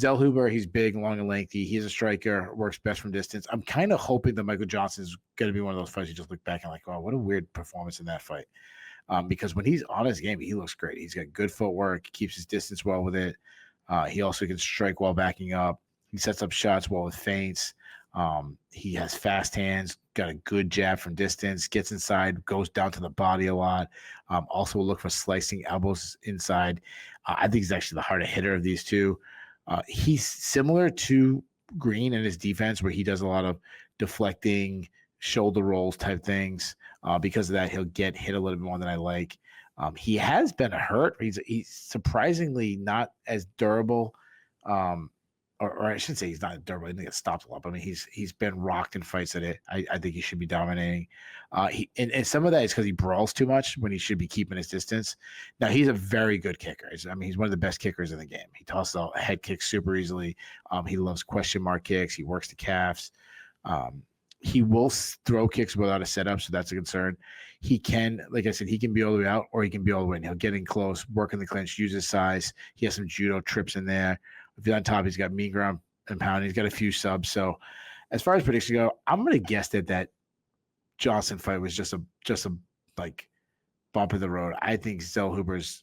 Zellhuber, he's big, long, and lengthy. He's a striker, works best from distance. I'm kind of hoping that Michael Johnson is going to be one of those fights you just look back and like, oh, what a weird performance in that fight. Because when he's on his game, he looks great. He's got good footwork, keeps his distance well with it. He also can strike while backing up. He sets up shots well with feints. He has fast hands, got a good jab from distance, gets inside, goes down to the body a lot. Also look for slicing elbows inside. I think he's actually the harder hitter of these two. He's similar to Green in his defense, where he does a lot of deflecting, shoulder rolls type things. Because of that, he'll get hit a little bit more than I like. He has been hurt. He's surprisingly not as durable. Or I shouldn't say he's not durable. I think it stops a lot. But I mean, he's been rocked in fights that I think he should be dominating. And some of that is because he brawls too much when he should be keeping his distance. Now he's a very good kicker. He's one of the best kickers in the game. He tosses out head kicks super easily. He loves question mark kicks. He works the calves. He will throw kicks without a setup, so that's a concern. He can, like I said, he can be all the way out or he can be all the way in. He'll get in close, work in the clinch, use his size. He has some judo trips in there. If he's on top, he's got mean ground and pound. He's got a few subs. So as far as predictions go, I'm going to guess that Johnson fight was just a like bump in the road. I think Zellhuber's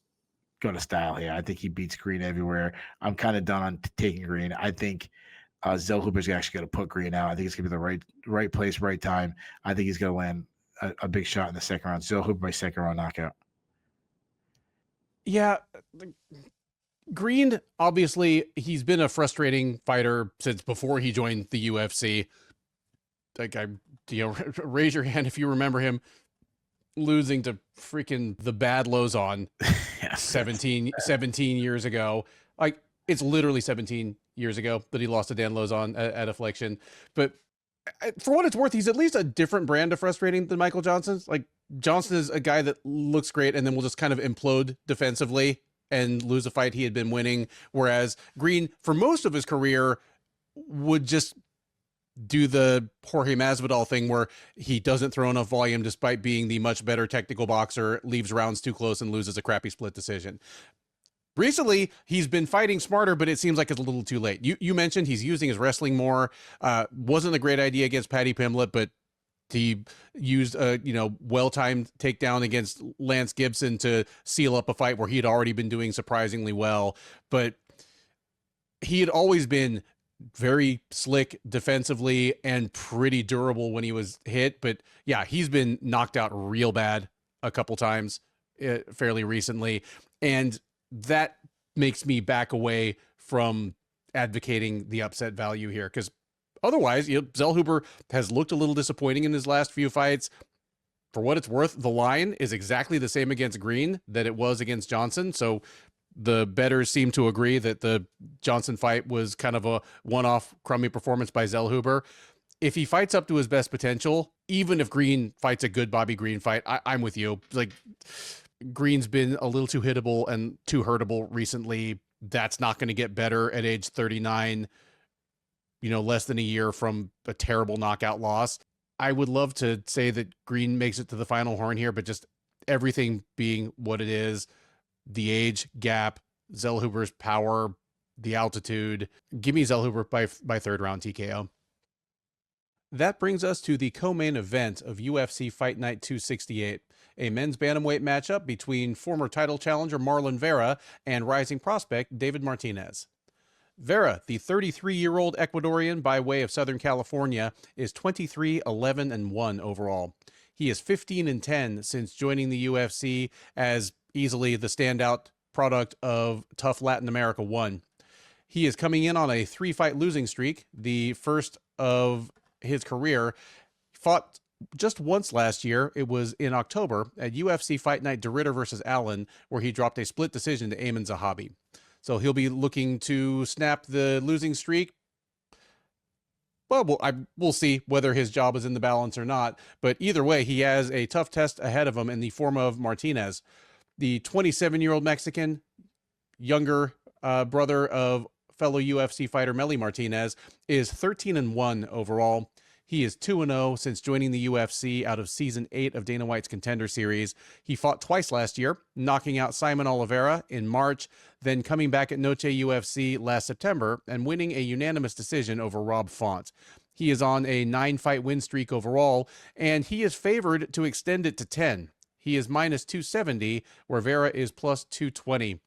going to style here. I think he beats Green everywhere. I'm kind of done on taking Green. I think Zellhuber's actually going to put Green out. I think it's going to be the right place, right time. I think he's going to land a big shot in the second round. Zellhuber by second round knockout. Yeah, Green, obviously, he's been a frustrating fighter since before he joined the UFC. Like, raise your hand if you remember him losing to freaking the bad Lozon Yeah, 17 years ago. Like, it's literally 17 years ago that he lost to Dan Lozon at Affliction. But for what it's worth, he's at least a different brand of frustrating than Michael Johnson's. Like, Johnson is a guy that looks great and then will just kind of implode defensively and lose a fight he had been winning. Whereas Green, for most of his career, would just do the Jorge Masvidal thing where he doesn't throw enough volume despite being the much better technical boxer, leaves rounds too close, and loses a crappy split decision. Recently, he's been fighting smarter, but it seems like it's a little too late. You mentioned he's using his wrestling more. Wasn't a great idea against Paddy Pimblett, but he used a well-timed takedown against Lance Gibson to seal up a fight where he had already been doing surprisingly well. But he had always been very slick defensively and pretty durable when he was hit. But yeah, he's been knocked out real bad a couple times fairly recently. And that makes me back away from advocating the upset value here, because otherwise, Zellhuber has looked a little disappointing in his last few fights. For what it's worth, the line is exactly the same against Green that it was against Johnson. So the bettors seem to agree that the Johnson fight was kind of a one-off crummy performance by Zellhuber. If he fights up to his best potential, even if Green fights a good Bobby Green fight, I'm with you. Like, Green's been a little too hittable and too hurtable recently. That's not going to get better at age 39, less than a year from a terrible knockout loss. I would love to say that Green makes it to the final horn here, but just everything being what it is, the age gap, Zellhuber's power, the altitude, give me Zellhuber by third round TKO. That brings us to the co-main event of UFC Fight Night 268, a men's bantamweight matchup between former title challenger Marlon Vera and rising prospect David Martinez. Vera, the 33-year-old Ecuadorian by way of Southern California, is 23-11-1 overall. He is 15-10 since joining the UFC as easily the standout product of Tough Latin America 1. He is coming in on a 3-fight losing streak, the first of his career. Fought just once last year. It was in October at UFC Fight Night De Ridder versus Ailin, where he dropped a split decision to Ayman Zahabi. So he'll be looking to snap the losing streak. Well, we'll see whether his job is in the balance or not. But either way, he has a tough test ahead of him in the form of Martinez. The 27-year-old Mexican, younger brother of fellow UFC fighter Melly Martinez, is 13-1 overall. He is 2-0 since joining the UFC out of Season 8 of Dana White's Contender Series. He fought twice last year, knocking out Simon Oliveira in March, then coming back at Noche UFC last September and winning a unanimous decision over Rob Font. He is on a 9-fight win streak overall, and he is favored to extend it to 10. He is minus 270, where Vera is plus 220.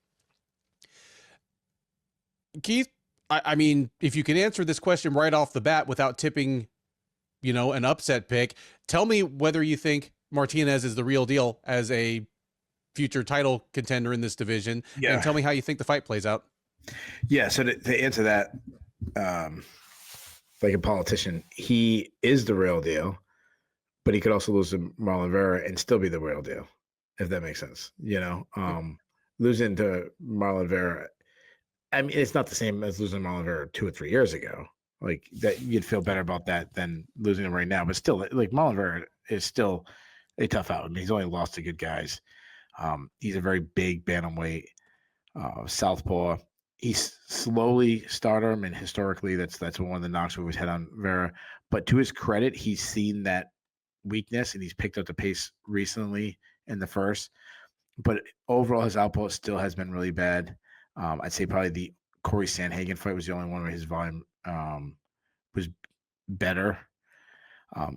Keith, I mean, if you can answer this question right off the bat without tipping an upset pick, tell me whether you think Martinez is the real deal as a future title contender in this division, and tell me how you think the fight plays out. Yeah, so to answer that, like a politician, he is the real deal, but he could also lose to Marlon Vera and still be the real deal, if that makes sense. Losing to Marlon Vera, I mean, it's not the same as losing to Marlon Vera 2 or 3 years ago. Like that, you'd feel better about that than losing him right now. But still, like Marlon Vera is still a tough out. I mean, he's only lost to good guys. He's a very big bantamweight, southpaw. He's slowly started him, and historically, that's one of the knocks we always had on Vera. But to his credit, he's seen that weakness, and he's picked up the pace recently in the first. But overall, his output still has been really bad. I'd say probably the Corey Sandhagen fight was the only one where his volume was better.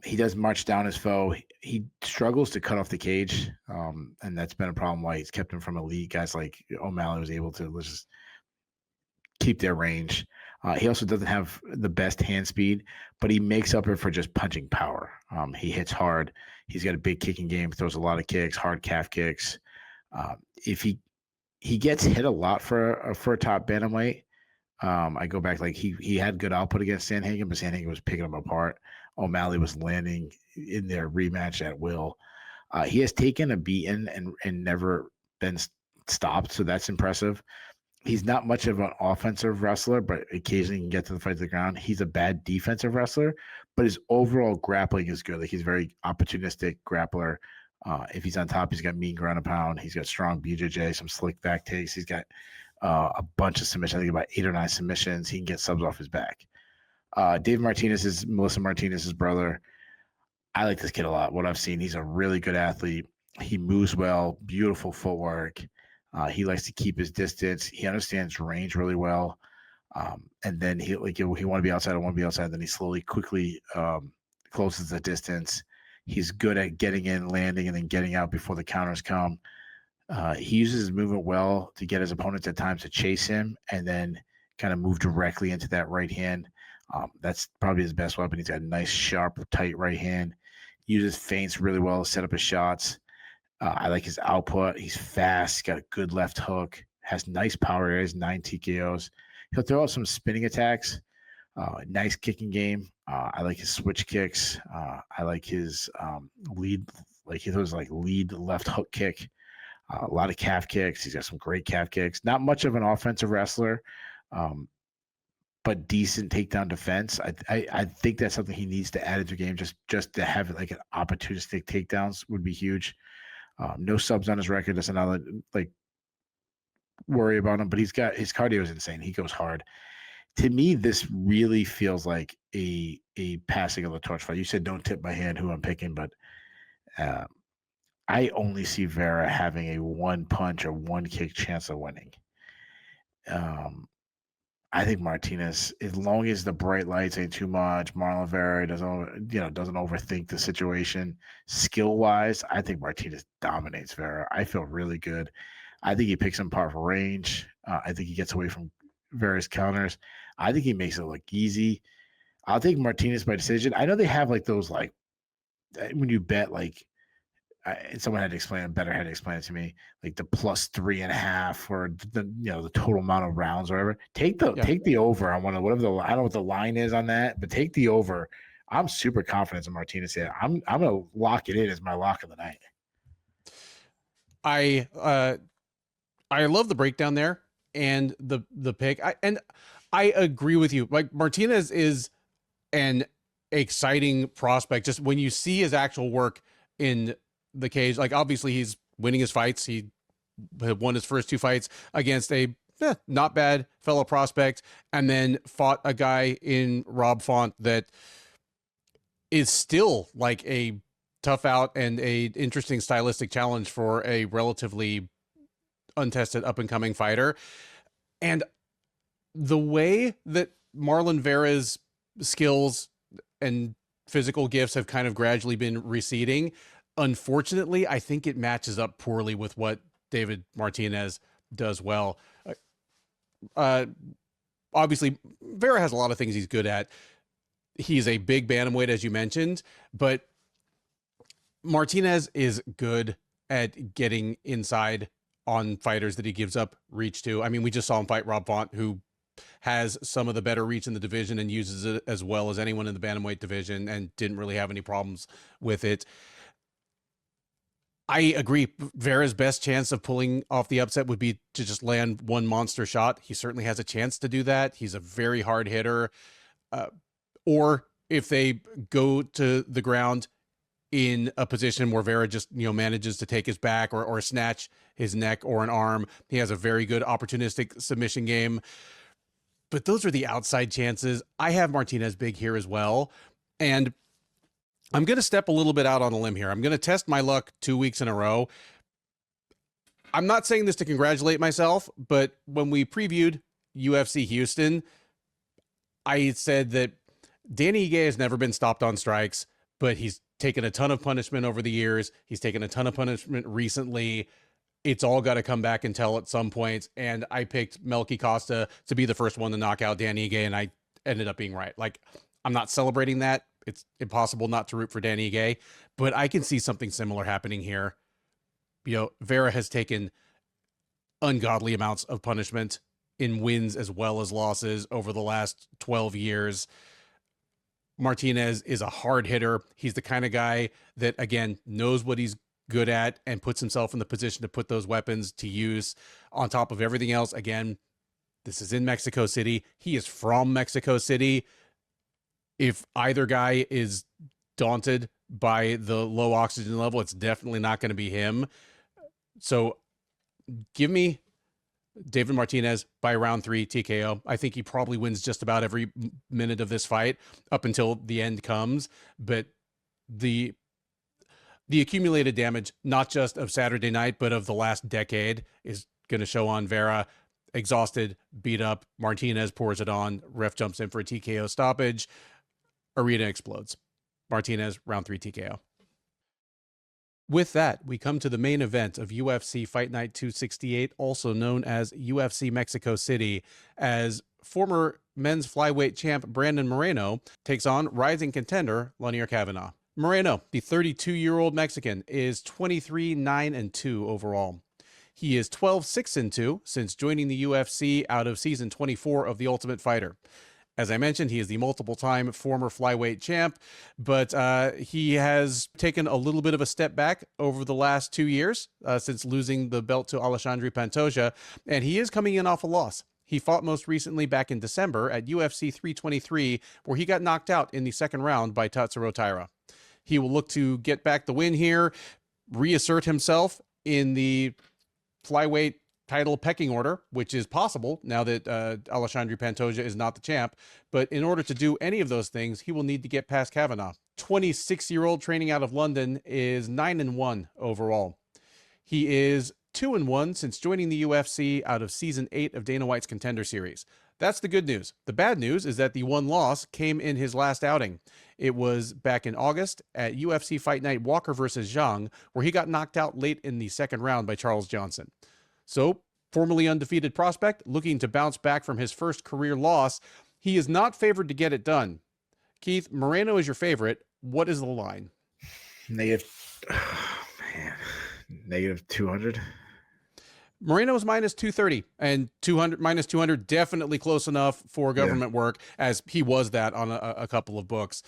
He does march down his foe. He struggles to cut off the cage, and that's been a problem why he's kept him from elite guys like O'Malley was able to just keep their range. He also doesn't have the best hand speed, but he makes up for just punching power. He hits hard. He's got a big kicking game, throws a lot of kicks, hard calf kicks. If he he gets hit a lot for a top bantamweight. I go back, like he had good output against Sandhagen, but Sandhagen was picking him apart. O'Malley was landing in their rematch at will. He has taken a beating and never been stopped, so that's impressive. He's not much of an offensive wrestler, but occasionally can get to the fight to the ground. He's a bad defensive wrestler, but his overall grappling is good. Like he's very opportunistic grappler. If he's on top, he's got mean ground and pound. He's got strong BJJ, some slick back takes. He's got a bunch of submissions. I think about 8 or 9 submissions. He can get subs off his back. Dave Martinez is Melissa Martinez's brother. I like this kid a lot. What I've seen, he's a really good athlete. He moves well, beautiful footwork. He likes to keep his distance. He understands range really well. And then he want to be outside. I want to be outside. Then he quickly closes the distance. He's good at getting in, landing, and then getting out before the counters come. He uses his movement well to get his opponents at times to chase him and then kind of move directly into that right hand. That's probably his best weapon. He's got a nice, sharp, tight right hand. Uses feints really well to set up his shots. I like his output. He's fast, got a good left hook, has nice power areas, 9 TKOs. He'll throw out some spinning attacks. Nice kicking game. I like his switch kicks. I like his lead, like he throws like lead left hook kick. A lot of calf kicks. He's got some great calf kicks. Not much of an offensive wrestler, but decent takedown defense. I think that's something he needs to add into the game. Just to have like an opportunistic takedowns would be huge. No subs on his record. That's another like worry about him, but his cardio is insane. He goes hard. To me, this really feels like a passing of the torch fight. You said don't tip my hand who I'm picking, but I only see Vera having a 1 punch or 1 kick chance of winning. I think Martinez, as long as the bright lights ain't too much, Marlon Vera doesn't overthink the situation. Skill wise, I think Martinez dominates Vera. I feel really good. I think he picks him apart for range. I think he gets away from Vera's counters. I think he makes it look easy. I'll take Martinez by decision. I know they have like those like when you bet like someone had to explain it, better had to explain it to me, like the +3.5 or the total amount of rounds or whatever. Take the over on whatever I don't know what the line is on that, but take the over. I'm super confident in Martinez here. I'm gonna lock it in as my lock of the night. I love the breakdown there and the pick. I agree with you. Like Martinez is an exciting prospect. Just when you see his actual work in the cage, like obviously he's winning his fights. He won his first 2 fights against a not bad fellow prospect, and then fought a guy in Rob Font that is still like a tough out and a interesting stylistic challenge for a relatively untested up and coming fighter. And the way that Marlon Vera's skills and physical gifts have kind of gradually been receding, unfortunately, I think it matches up poorly with what David Martinez does well. Obviously, Vera has a lot of things he's good at. He's a big bantamweight, as you mentioned, but Martinez is good at getting inside on fighters that he gives up reach to. I mean, we just saw him fight Rob Font, who has some of the better reach in the division and uses it as well as anyone in the bantamweight division and didn't really have any problems with it. I agree. Vera's best chance of pulling off the upset would be to just land 1 monster shot. He certainly has a chance to do that. He's a very hard hitter. Or if they go to the ground in a position where Vera just, manages to take his back or snatch his neck or an arm, he has a very good opportunistic submission game. But those are the outside chances. I have Martinez big here as well. And I'm going to step a little bit out on a limb here. I'm going to test my luck 2 weeks in a row. I'm not saying this to congratulate myself, but when we previewed UFC Houston, I said that Danny Ige has never been stopped on strikes, but he's taken a ton of punishment over the years. He's taken a ton of punishment recently. It's all got to come back and tell at some point. And I picked Melky Costa to be the first one to knock out Danny Ige, and I ended up being right. Like, I'm not celebrating that. It's impossible not to root for Danny Ige, but I can see something similar happening here. Vera has taken ungodly amounts of punishment in wins as well as losses over the last 12 years. Martinez is a hard hitter. He's the kind of guy that, again, knows what he's good at and puts himself in the position to put those weapons to use on top of everything else. Again, this is in Mexico City. He is from Mexico City. If either guy is daunted by the low oxygen level, it's definitely not going to be him. So give me David Martinez by round 3 TKO. I think he probably wins just about every minute of this fight up until the end comes. But the accumulated damage, not just of Saturday night, but of the last decade, is going to show on Vera. Exhausted, beat up. Martinez pours it on. Ref jumps in for a TKO stoppage. Arena explodes. Martinez, round 3 TKO. With that, we come to the main event of UFC Fight Night 268, also known as UFC Mexico City, as former men's flyweight champ Brandon Moreno takes on rising contender Lanier Kavanagh. Moreno, the 32-year-old Mexican, is 23-9-2 overall. He is 12-6-2 since joining the UFC out of season 24 of The Ultimate Fighter. As I mentioned, he is the multiple-time former flyweight champ, but he has taken a little bit of a step back over the last 2 years since losing the belt to Alexandre Pantoja, and he is coming in off a loss. He fought most recently back in December at UFC 323, where he got knocked out in the second round by Tatsuro Taira. He will look to get back the win here, reassert himself in the flyweight title pecking order, which is possible now that Alexandre Pantoja is not the champ. But in order to do any of those things, he will need to get past Kavanagh. 26-year-old training out of London is 9-1 overall. He is 2-1 since joining the UFC out of season 8 of Dana White's Contender Series. That's the good news. The bad news is that the one loss came in his last outing. It was back in August at UFC Fight Night Walker versus Zhang, where he got knocked out late in the second round by Charles Johnson. So, formerly undefeated prospect, looking to bounce back from his first career loss. He is not favored to get it done. Keith, Moreno is your favorite. What is the line? Negative 200. Moreno is minus 230, and 200 minus 200 definitely close enough for government work, as he was that on a couple of books.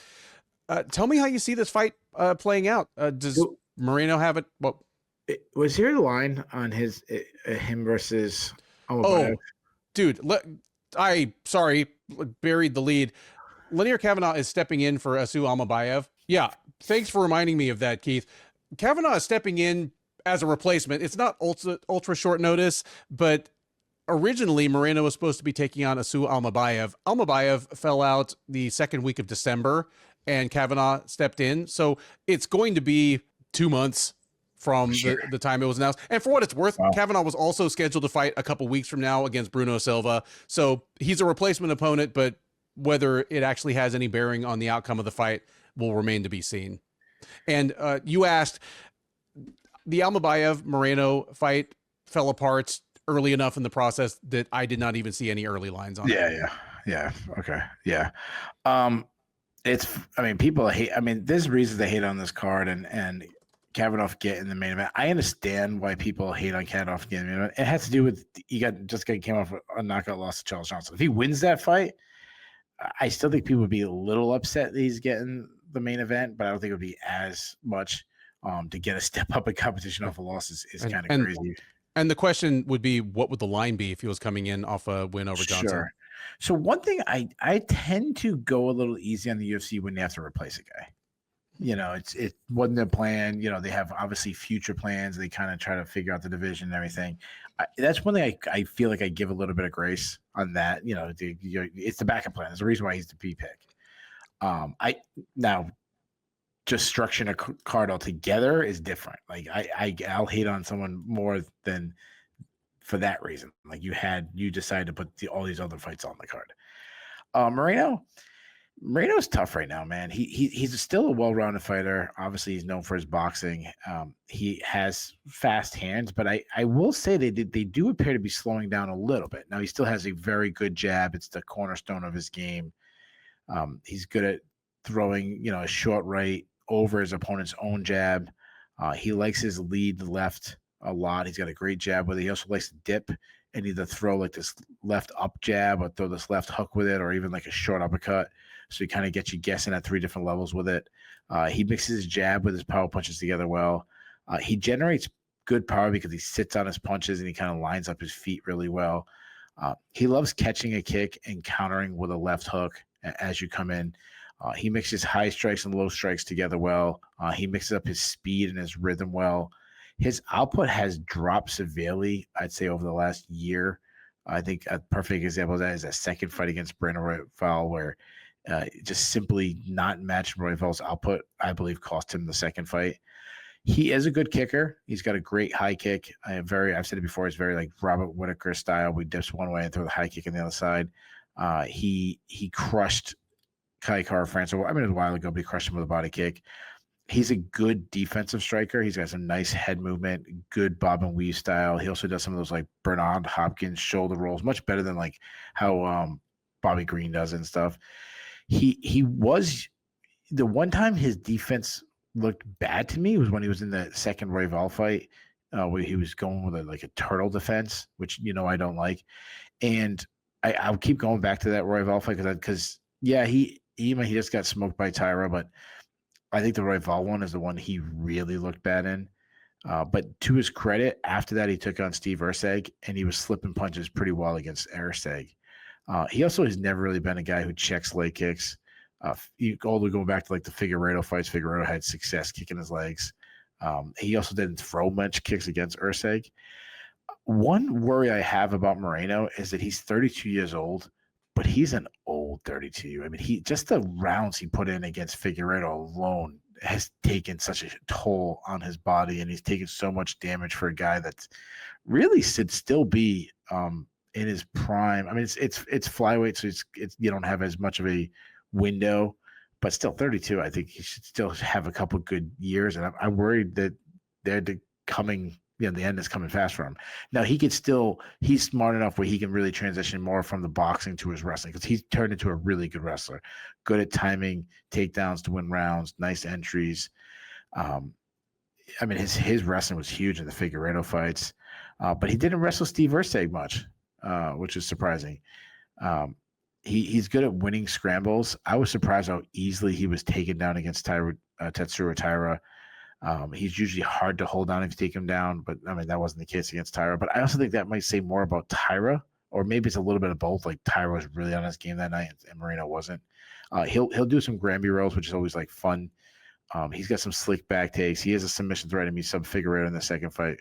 Tell me how you see this fight playing out. Does Moreno have it? Well, was here the line on his him versus Oh, dude, buried the lead. Lanier Kavanagh is stepping in for Asu Almabayev. Yeah, thanks for reminding me of that, Keith. Kavanagh is stepping in as a replacement. It's not ultra short notice, but originally Moreno was supposed to be taking on Asu Almabayev. Almabayev fell out the second week of December, and Kavanagh stepped in. So it's going to be 2 months from the time it was announced. And for what it's worth, Kavanagh was also scheduled to fight a couple weeks from now against Bruno Silva. So he's a replacement opponent, but whether it actually has any bearing on the outcome of the fight will remain to be seen. And you asked, the Almabayev-Moreno fight fell apart early enough in the process that I did not even see any early lines on it. Yeah. Okay. Yeah. People hate, there's reasons they hate on this card and Kavanagh getting the main event. I understand why people hate on Kavanagh getting the main event. It has to do with came off a knockout loss to Charles Johnson. If he wins that fight, I still think people would be a little upset that he's getting the main event, but I don't think it would be as much to get a step up in competition off a loss is kind of crazy. And the question would be, what would the line be if he was coming in off a win over Johnson? Sure. So one thing I tend to go a little easy on the UFC when they have to replace a guy. It wasn't their plan. They have obviously future plans. They kind of try to figure out the division and everything. That's one thing I feel like I give a little bit of grace on that. It's the backup plan. There's a reason why he's the P pick. Now just structuring a card altogether is different. Like I'll hate on someone more than for that reason. Like you decided to put all these other fights on the card. Moreno's tough right now, man. He's still a well-rounded fighter. Obviously, he's known for his boxing. He has fast hands, but I will say they do appear to be slowing down a little bit. Now, he still has a very good jab. It's the cornerstone of his game. He's good at throwing, a short right over his opponent's own jab. He likes his lead left a lot. He's got a great jab with it. He also likes to dip and either throw like this left up jab or throw this left hook with it, or even like a short uppercut. So he kind of gets you guessing at 3 different levels with it. He mixes his jab with his power punches together well. He generates good power because he sits on his punches and he kind of lines up his feet really well. He loves catching a kick and countering with a left hook as you come in. He mixes high strikes and low strikes together well. He mixes up his speed and his rhythm well. His output has dropped severely, I'd say, over the last year. I think a perfect example of that is that second fight against Brandon Royval, where just simply not matching Royval's output, I believe, cost him the second fight. He is a good kicker. He's got a great high kick. I've said it before, he's very like Robert Whittaker style. We dips one way and throw the high kick on the other side. He crushed Kai Kara-France. It was a while ago, but he crushed him with a body kick. He's a good defensive striker. He's got some nice head movement, good bob and weave style. He also does some of those like Bernard Hopkins shoulder rolls, much better than like how Bobby Green does and stuff. He was the one time his defense looked bad to me was when he was in the second Royval fight, where he was going with a turtle defense, which I don't like. And I'll keep going back to that Royval fight because he just got smoked by Tyra, but I think the Royval one is the one he really looked bad in. But to his credit, after that, he took on Steve Erceg, and he was slipping punches pretty well against Erceg. He also has never really been a guy who checks leg kicks. All the way going back to like the Figueiredo fights, Figueiredo had success kicking his legs. He also didn't throw much kicks against Erceg. One worry I have about Moreno is that he's 32 years old, but he's an old 32. I mean, the rounds he put in against Figueiredo alone has taken such a toll on his body, and he's taken so much damage for a guy that really should still be in his prime. I mean, it's flyweight, so it's you don't have as much of a window, but still 32. I think he should still have a couple good years, and I'm worried that the end is coming fast for him. Now he's smart enough where he can really transition more from the boxing to his wrestling, because he's turned into a really good wrestler, good at timing takedowns to win rounds, nice entries. His wrestling was huge in the Figueiredo fights, but he didn't wrestle Steve Erceg much, which is surprising. He's good at winning scrambles. I was surprised how easily he was taken down against Tatsuro Taira. He's usually hard to hold down if you take him down, but that wasn't the case against Taira. But I also think that might say more about Taira, or maybe it's a little bit of both. Like Taira was really on his game that night, and Moreno wasn't. He'll do some Granby rolls, which is always like fun. He's got some slick back takes. He has a submission threat, and he sub Figueiredo in the second fight,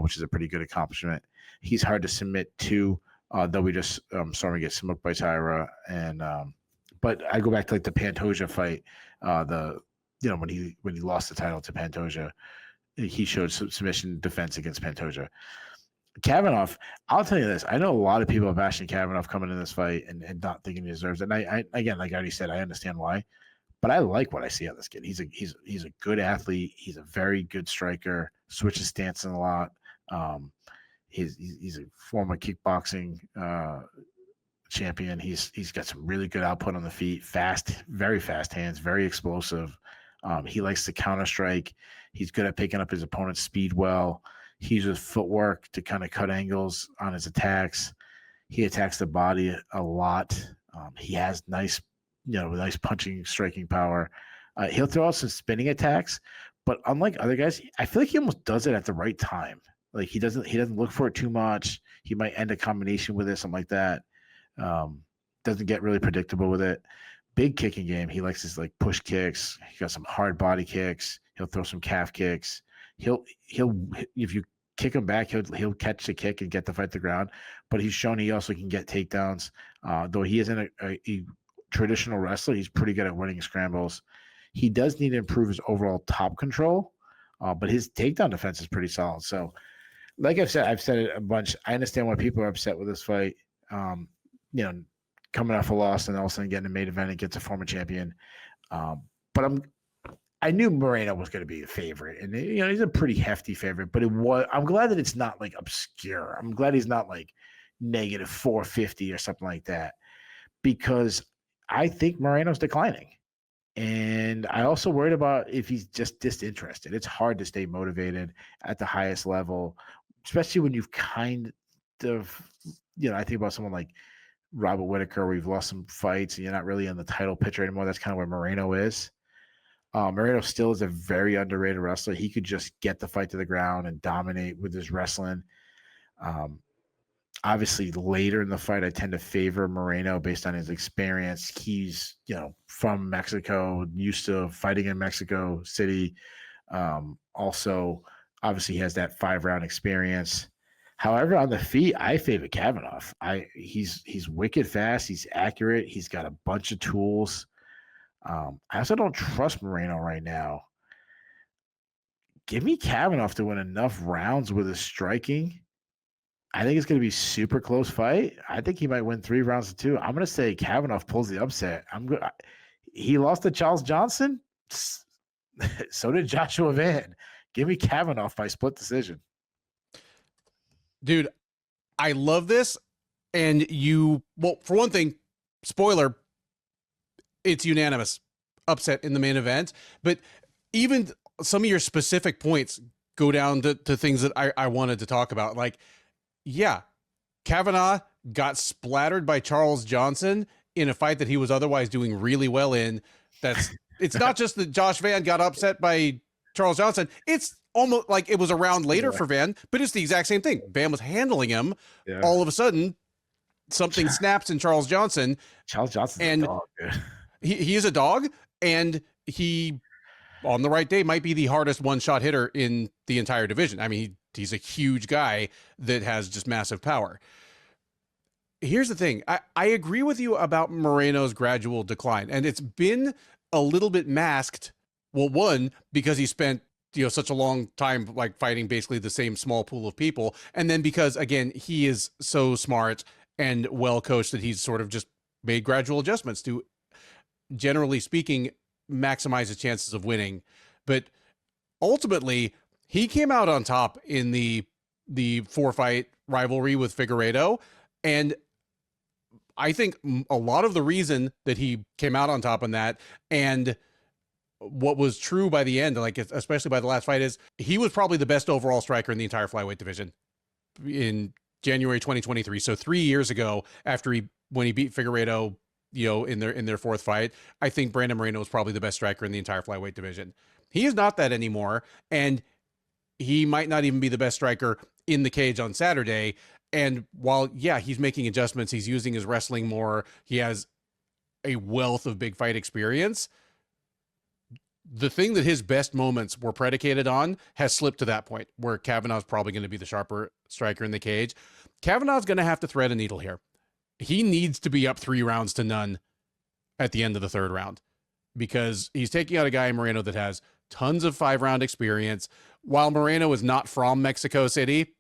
which is a pretty good accomplishment. He's hard to submit to, though we just saw him get smoked by Taira. And but I go back to like the Pantoja fight, when he lost the title to Pantoja, he showed some submission defense against Pantoja. Kavanagh, I'll tell you this. I know a lot of people are bashing Kavanagh coming in this fight and not thinking he deserves it. And I again, like I already said, I understand why. But I like what I see on this kid. He's a good athlete. He's a very good striker. Switches stance a lot. He's a former kickboxing champion. He's got some really good output on the feet. Fast, very fast hands. Very explosive. He likes to counter strike. He's good at picking up his opponent's speed well. He uses footwork to kind of cut angles on his attacks. He attacks the body a lot. He has nice punching, striking power. He'll throw out some spinning attacks, but unlike other guys, I feel like he almost does it at the right time. Like he doesn't look for it too much. He might end a combination with it, something like that. Doesn't get really predictable with it. Big kicking game. He likes his like push kicks. He got some hard body kicks. He'll throw some calf kicks. He'll if you kick him back, he'll catch the kick and get the fight to the ground. But he's shown he also can get takedowns. Though he isn't a traditional wrestler, he's pretty good at winning scrambles. He does need to improve his overall top control, but his takedown defense is pretty solid. So, like I've said it a bunch. I understand why people are upset with this fight. Coming off a loss and all of a sudden getting a main event and gets a former champion. But I knew Moreno was going to be a favorite, and he's a pretty hefty favorite. But I'm glad that it's not like obscure. I'm glad he's not like negative 450 or something like that, because I think Moreno's declining. And I also worried about if he's just disinterested. It's hard to stay motivated at the highest level, especially when you've kind of, I think about someone like Robert Whitaker, where you've lost some fights and you're not really in the title picture anymore. That's kind of where Moreno is. Moreno still is a very underrated wrestler. He could just get the fight to the ground and dominate with his wrestling. Obviously, later in the fight, I tend to favor Moreno based on his experience. He's, from Mexico, used to fighting in Mexico City. Also, obviously, he has that 5-round experience. However, on the feet, I favor Kavanaugh. He's wicked fast. He's accurate. He's got a bunch of tools. I also don't trust Moreno right now. Give me Kavanaugh to win enough rounds with his striking. I think it's going to be a super close fight. I think he might win 3 rounds to 2. I'm going to say Kavanaugh pulls the upset. He lost to Charles Johnson. So did Joshua Van. Give me Kavanaugh by split decision. Dude, I love this. And for one thing, spoiler, it's unanimous upset in the main event. But even some of your specific points go down to things that I wanted to talk about. Like, yeah, Kavanaugh got splattered by Charles Johnson in a fight that he was otherwise doing really well in. It's not just that Josh Van got upset by Charles Johnson. It's almost like it was a round later for Van, but it's the exact same thing. Van was handling him. Yeah. All of a sudden, something snaps in Charles Johnson. Charles Johnson's a dog, dude. He is a dog, and he, on the right day, might be the hardest one-shot hitter in the entire division. I mean, he's a huge guy that has just massive power. Here's the thing. I agree with you about Moreno's gradual decline, and it's been a little bit masked. Well, one, because he spent, such a long time like fighting basically the same small pool of people. And then because, again, he is so smart and well coached that he's sort of just made gradual adjustments to, generally speaking, maximize his chances of winning. But ultimately, he came out on top in the 4-fight rivalry with Figueiredo. And I think a lot of the reason that he came out on top on that, and what was true by the end, like especially by the last fight, is he was probably the best overall striker in the entire flyweight division in January 2023. So 3 years ago, when he beat Figueiredo, in their 4th fight, I think Brandon Moreno was probably the best striker in the entire flyweight division. He is not that anymore, and he might not even be the best striker in the cage on Saturday. And while, he's making adjustments, he's using his wrestling more, he has a wealth of big fight experience, the thing that his best moments were predicated on has slipped to that point where Kavanaugh's probably going to be the sharper striker in the cage. Kavanaugh's going to have to thread a needle here. He needs to be up 3 rounds to none at the end of the 3rd round, because he's taking out a guy in Moreno that has tons of 5-round experience. While Moreno is not from Mexico City,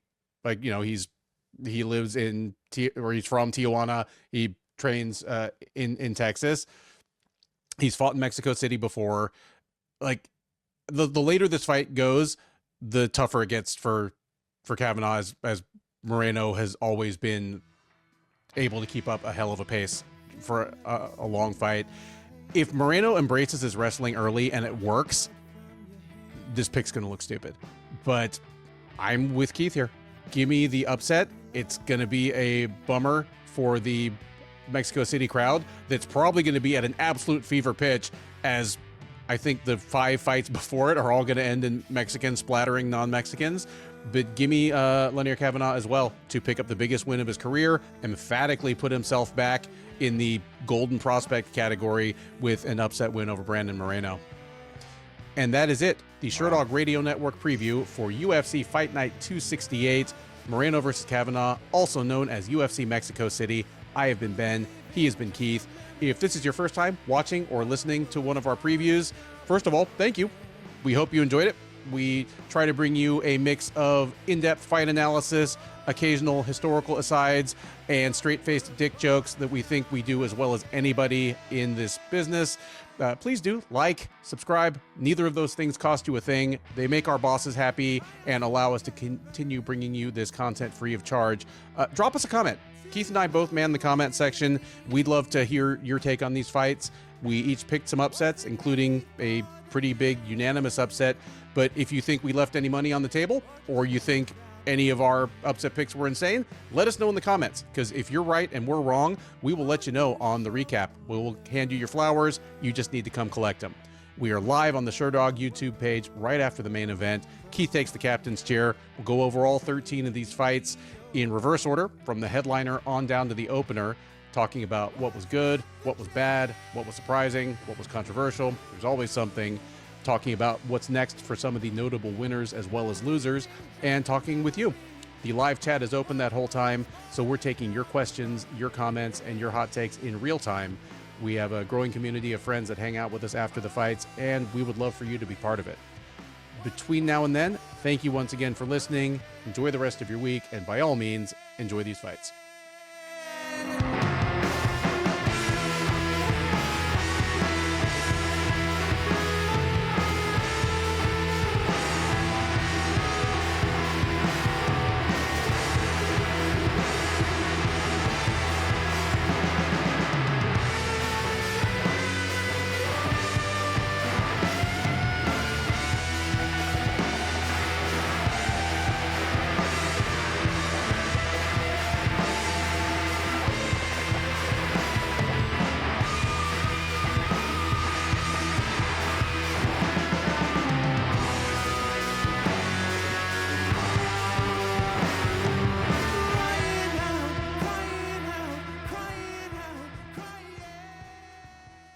like, he lives in, or he's from Tijuana. He trains in Texas. He's fought in Mexico City before. Like, the later this fight goes, the tougher it gets for Kavanaugh, as Moreno has always been able to keep up a hell of a pace for a long fight. If Moreno embraces his wrestling early and it works, this pick's going to look stupid. But I'm with Keith here. Give me the upset. It's going to be a bummer for the Mexico City crowd that's probably going to be at an absolute fever pitch, as I think the 5 fights before it are all going to end in Mexicans splattering non-Mexicans. But give me Lanier Kavanaugh as well to pick up the biggest win of his career, emphatically put himself back in the golden prospect category with an upset win over Brandon Moreno. And that is it. The Sherdog Radio Network preview for UFC Fight Night 268, Moreno versus Kavanaugh, also known as UFC Mexico City. I have been Ben. He has been Keith. If this is your first time watching or listening to one of our previews, first of all, thank you. We hope you enjoyed it. We try to bring you a mix of in-depth fight analysis, occasional historical asides, and straight-faced dick jokes that we think we do as well as anybody in this business. Please do like, subscribe. Neither of those things cost you a thing. They make our bosses happy and allow us to continue bringing you this content free of charge. Drop us a comment. Keith and I both man the comment section. We'd love to hear your take on these fights. We each picked some upsets, including a pretty big unanimous upset. But if you think we left any money on the table, or you think any of our upset picks were insane, let us know in the comments, because if you're right and we're wrong, we will let you know on the recap. We will hand you your flowers. You just need to come collect them. We are live on the Sherdog YouTube page right after the main event. Keith takes the captain's chair. We'll go over all 13 of these fights in reverse order, from the headliner on down to the opener, talking about what was good, what was bad, what was surprising, what was controversial. There's always something. Talking about what's next for some of the notable winners as well as losers, and talking with you. The live chat is open that whole time, so we're taking your questions, your comments, and your hot takes in real time. We have a growing community of friends that hang out with us after the fights, and we would love for you to be part of it. Between now and then, thank you once again for listening. Enjoy the rest of your week, and by all means, enjoy these fights.